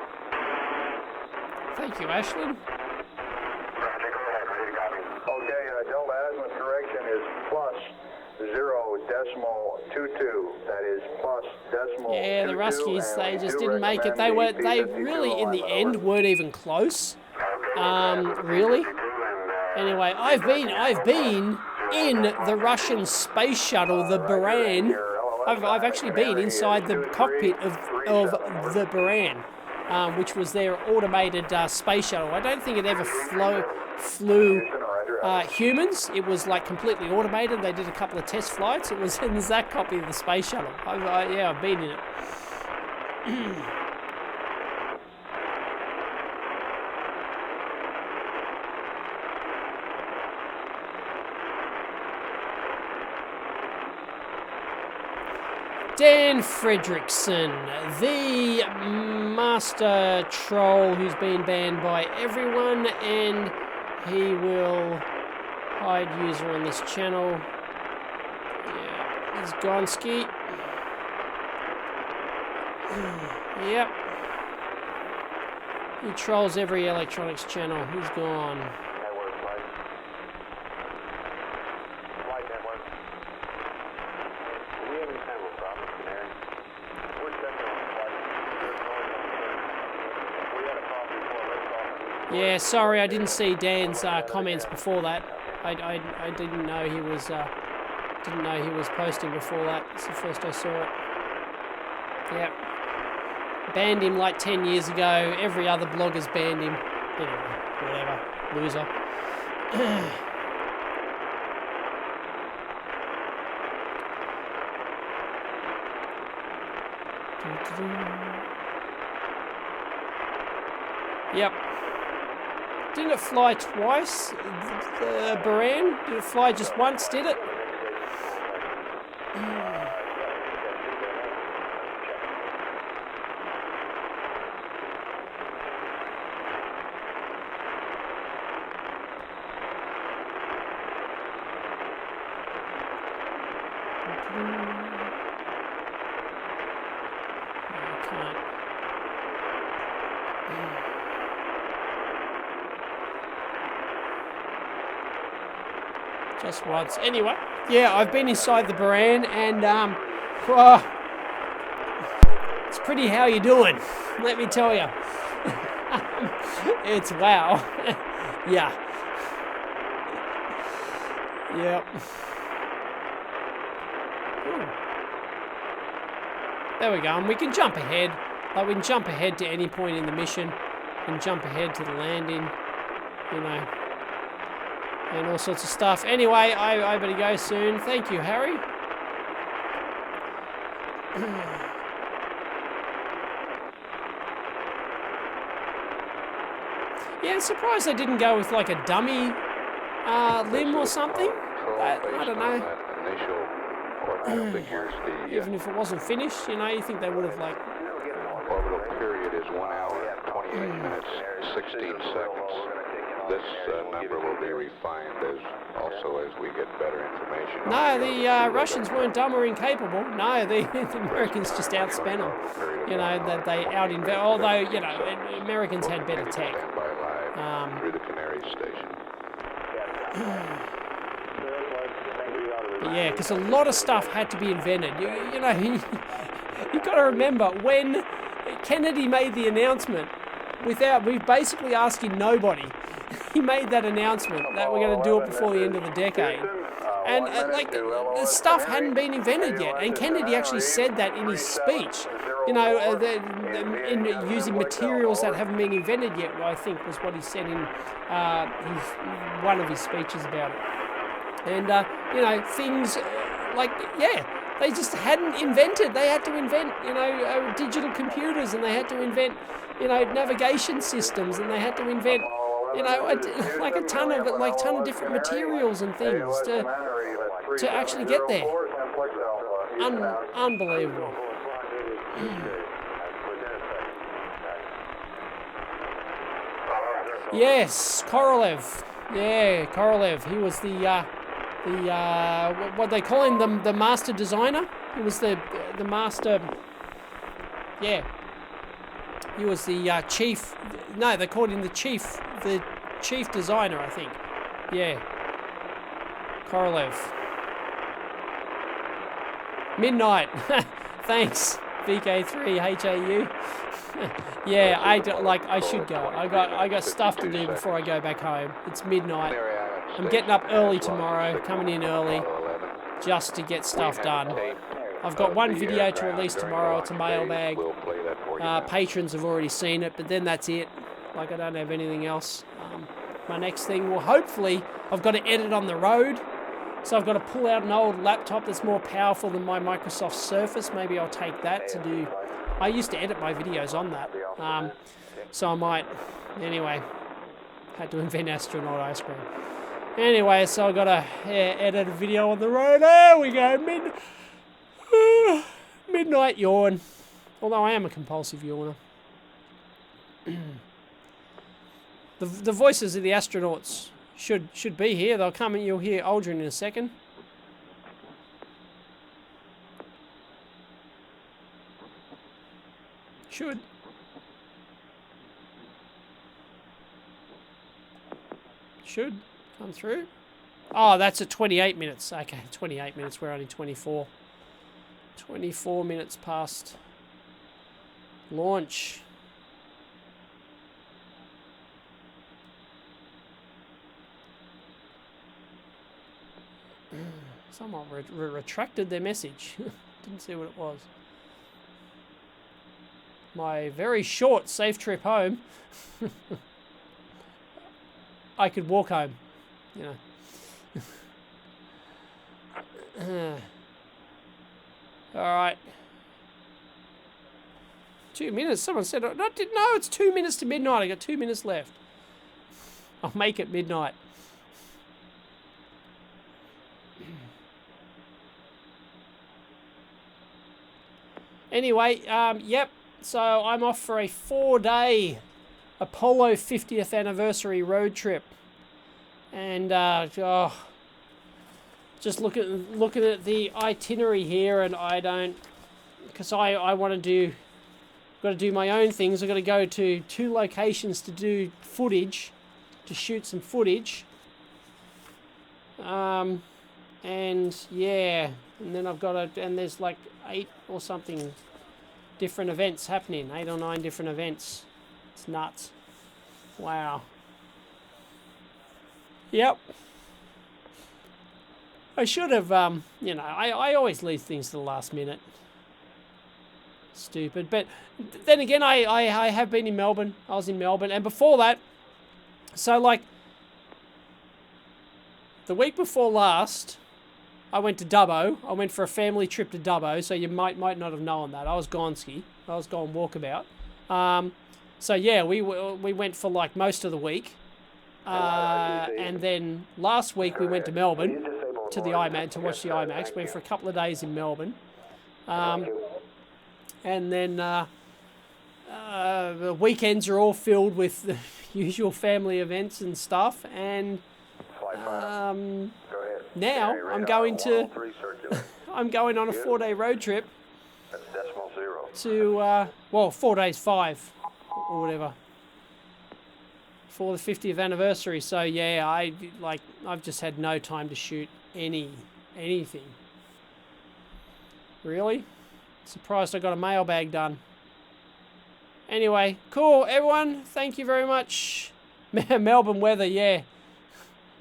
Speaker 2: Thank you, Ashlyn.
Speaker 1: Roger, go ahead, ready to copy. Okay, Delta azimuth correction is plus 0.22. That is plus decimal.
Speaker 2: Yeah, the Ruskies, they just didn't make it. They really, in the end, weren't even close. Really. Anyway, I've been in the Russian space shuttle, the Buran. I've actually been inside the cockpit of the Buran, which was their automated space shuttle. I don't think it ever flew humans. It was like completely automated. They did a couple of test flights. It was in that copy of the space shuttle. Yeah, I've been in it. Dan Fredrickson, the master troll who's been banned by everyone, and he will hide user on this channel. Yeah, he's gone ski. Yep. He trolls every electronics channel. He's gone.
Speaker 1: Network flight. Flight network. Do we have any kind of problem, Canary? We're checking on the flight. We had a problem before liftoff.
Speaker 2: Yeah, sorry, I didn't see Dan's comments before that. I didn't know he was posting before that. It's the first I saw it. Yep. Banned him like 10 years ago. Every other blogger's banned him. Anyway, whatever. Loser. Yep. Didn't it fly twice, the Buran? Did it fly just once, did it? I can't. Just once. Anyway, yeah, I've been inside the Buran, and it's pretty how you doing, let me tell you. It's wow. Yeah. Yep. Ooh. There we go, and we can jump ahead. Like, we can jump ahead to any point in the mission, and jump ahead to the landing, you know, and all sorts of stuff. Anyway, I better go soon. Thank you, Harry. Yeah, I'm surprised they didn't go with like a dummy limb or something. I don't know. Even if it wasn't finished, you know, you think they would have like...
Speaker 6: Orbital period is 1 hour, 28 minutes, 16 seconds. This number will be refined as we get better information.
Speaker 2: No, the Russians weren't dumb or incapable. No, the Americans just outspent them. You know, that they out-invent. Although, you know, Americans had better tech.
Speaker 6: Through the Canary Station.
Speaker 2: Yeah, because a lot of stuff had to be invented. You know, you got to remember when Kennedy made the announcement, we basically asking nobody. He made that announcement that we're going to do it before the end of the decade. And like the stuff hadn't been invented yet. And Kennedy actually said that in his speech. You know, in using materials that haven't been invented yet, I think was what he said in one of his speeches about it. And, you know, things like, yeah, they just hadn't invented. They had to invent, you know, digital computers, and they had to invent, you know, navigation systems, and they had to invent, you know, like a ton of different materials and things to actually get there. Unbelievable. Yes, Korolev. Yeah, Korolev. He was the what they call him, the master designer. He was the master. Yeah. He was the chief. No, they called him the chief designer, I think. Yeah. Korolev. Midnight. Thanks, VK3HAU. Yeah, I should go. I got stuff to do before I go back home. It's midnight. I'm getting up early tomorrow, coming in early, just to get stuff done. I've got one video to release tomorrow. It's a mailbag. Patrons have already seen it, but then that's it. Like, I don't have anything else. My next thing will hopefully, I've got to edit on the road. So I've got to pull out an old laptop that's more powerful than my Microsoft Surface. Maybe I'll take that to do... I used to edit my videos on that. So I might... Anyway, had to invent astronaut ice cream. Anyway, so I've got to edit a video on the road. There we go. Midnight yawn. Although I am a compulsive yawner. The voices of the astronauts should be here. They'll come and you'll hear Aldrin in a second. Should come through. Oh, that's at 28 minutes. Okay, 28 minutes. We're only 24. 24 minutes past launch. Someone retracted their message. Didn't see what it was. My very short safe trip home. I could walk home, you know. All right. 2 minutes. Someone said, no, it's 2 minutes to midnight. I got 2 minutes left. I'll make it midnight. Anyway, yep. So I'm off for a 4-day Apollo 50th anniversary road trip, and just looking at the itinerary here, and I don't, because I want to do, got to do my own things. I've got to go to 2 locations to do footage, to shoot some footage. And yeah, and then I've got to, and there's like 8 or something different events happening, 8 or 9 different events. It's nuts. Wow. Yep. I should have, you know, I always leave things to the last minute. Stupid. But then again, I have been in Melbourne. I was in Melbourne. And before that, so like, the week before last, I went to Dubbo. I went for a family trip to Dubbo, so you might not have known that. I was gone ski. I was going walkabout. So yeah, we went for like most of the week, and then last week we went to Melbourne to the IMAX to watch the IMAX. Went for a couple of days in Melbourne, and then the weekends are all filled with the usual family events and stuff. And now I'm going to I'm going on a 4-day road trip to well, 4 days, 5 or whatever, for the 50th anniversary. So yeah, I've just had no time to shoot anything. Really? Surprised I got a mailbag done. Anyway, cool, everyone. Thank you very much. Melbourne weather, yeah.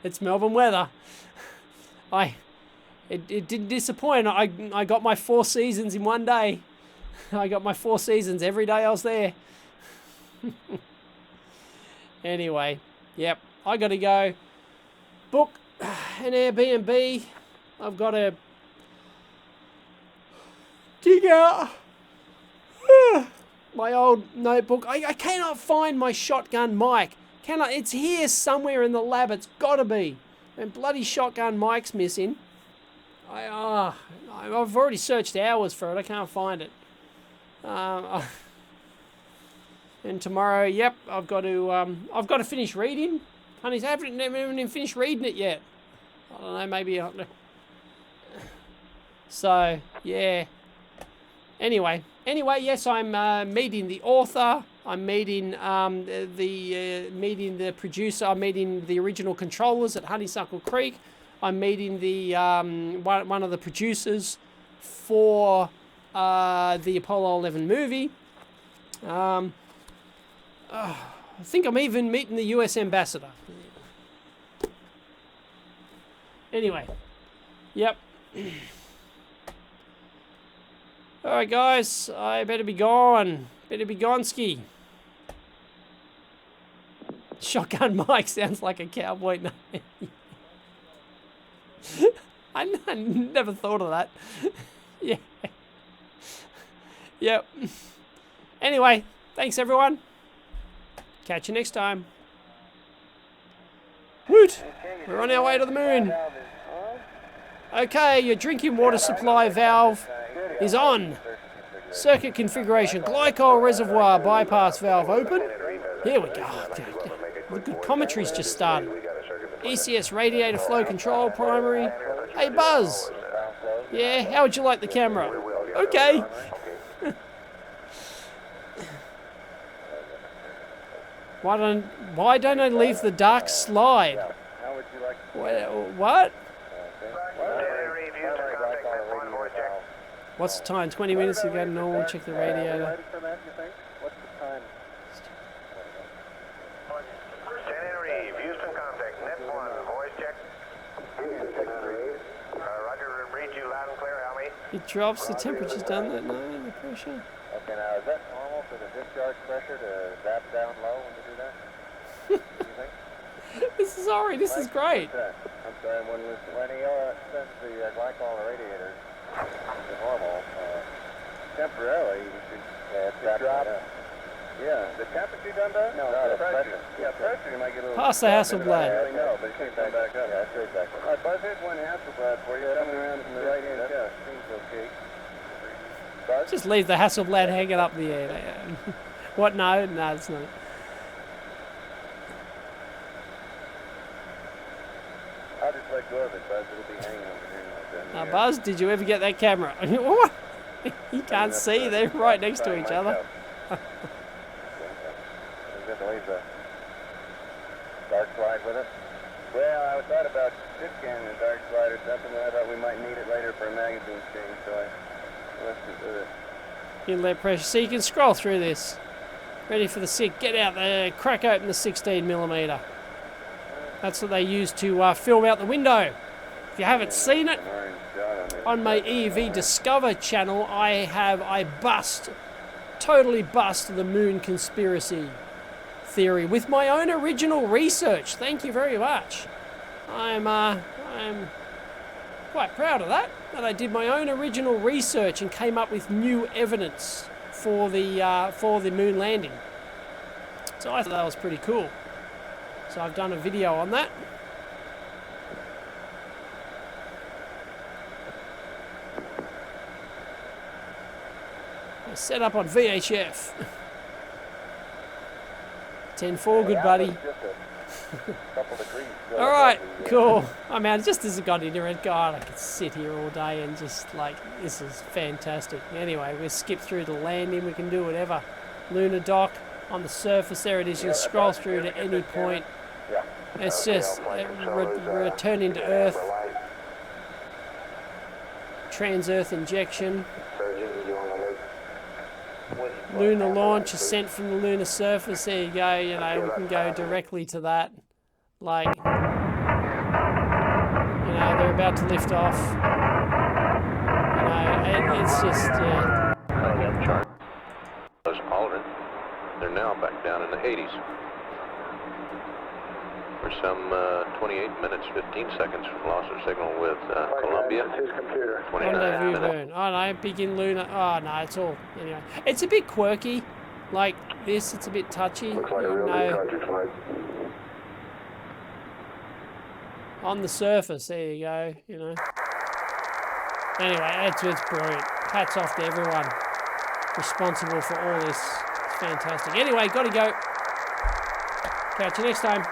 Speaker 2: It's Melbourne weather. It didn't disappoint. I got my 4 seasons in one day. I got my 4 seasons every day I was there. Anyway, yep, I got to go book an Airbnb. I've got to dig out my old notebook. I cannot find my shotgun mic. It's here somewhere in the lab. It's got to be. And bloody shotgun mic's missing. I've already searched hours for it. I can't find it. And tomorrow, yep, I've got to finish reading. Honey, I haven't even finished reading it yet. I don't know, maybe so yeah. Anyway, yes, I'm meeting the author. I'm meeting meeting the producer. I'm meeting the original controllers at Honeysuckle Creek. I'm meeting the one of the producers for the Apollo 11 movie. I think I'm even meeting the US ambassador. Anyway, yep. All right, guys, I better be gone. Better be gonski. Shotgun Mike sounds like a cowboy name. I never thought of that. Yeah. Yep. Anyway, thanks everyone. Catch you next time. Woot! We're on our way to the moon. Okay, your drinking water supply valve is on. Circuit configuration. Glycol reservoir bypass valve open. Here we go. The good commentary's just started. ECS radiator flow control primary. Hey Buzz. Yeah, how would you like the camera? Okay. Why don't I leave the dark slide? What? What's the time? 20 minutes to go to normal. Check the radiator.
Speaker 5: Houston contact. Net 1, voice check. Roger, read you loud and clear, Almy.
Speaker 2: It drops the temperature's done that no, the pressure.
Speaker 1: Okay, now is that normal for the discharge pressure to zap down low when you do that?
Speaker 2: This is alright, this is great.
Speaker 1: I'm sorry, when he sends the glycol radiator to normal, temporarily you should drop. Yeah, the temperature done that? No, the pressure. Yeah, pressure you might get a little...
Speaker 2: Pass the Hasselblad.
Speaker 1: No, but it should come back up. Yeah, straight back up. All right, Buzz, here's one Hasselblad for you. Coming around from the right-hand chest. Seems okay. Buzz?
Speaker 2: Just leave the Hasselblad hanging up the air. What? No, it's not.
Speaker 1: I'll just let go of it, Buzz. It'll be hanging over here like that.
Speaker 2: Now, Buzz, did you ever get that camera? What? You can't see. They're right next to each other.
Speaker 1: We're going to leave the dark slide with it. Well, I thought about tip scanning a dark slide or something, and I thought we might need it later for a magazine change, so I left it with it.
Speaker 2: Inlet pressure. So you can scroll through this. Ready for the sick. Get out there. Crack open the 16mm. That's what they use to film out the window. If you haven't seen it, on my EEV Discover channel, I totally bust the moon conspiracy theory with my own original research. Thank you very much. I'm quite proud of that I did my own original research and came up with new evidence for the moon landing. So I thought that was pretty cool. So I've done a video on that. Set up on VHF. 10-4, good buddy. Alright, cool. I mean, it just hasn't got internet. God, I could sit here all day and just, like, this is fantastic. Anyway, we'll skip through the landing. We can do whatever. Lunar dock on the surface. There it is. You can scroll through to any point. It's just returning to Earth. Trans-Earth injection. Lunar launch, ascent from the lunar surface. There you go. You know, we can go directly to that. Like, you know, they're about to lift off. You know, it's just, yeah.
Speaker 6: They're now back down in the 80s. For some 28 minutes, 15 seconds from loss of signal with Columbia. 29
Speaker 2: Rendezvous
Speaker 6: minutes.
Speaker 2: burn. Oh no, begin lunar. Oh no, it's all, anyway. It's a bit quirky. Like this, it's a bit touchy.
Speaker 1: Looks like a real big country flight.
Speaker 2: On the surface, there you go, you know. Anyway, it's brilliant. Hats off to everyone responsible for all this. It's fantastic. Anyway, gotta go. Catch you next time.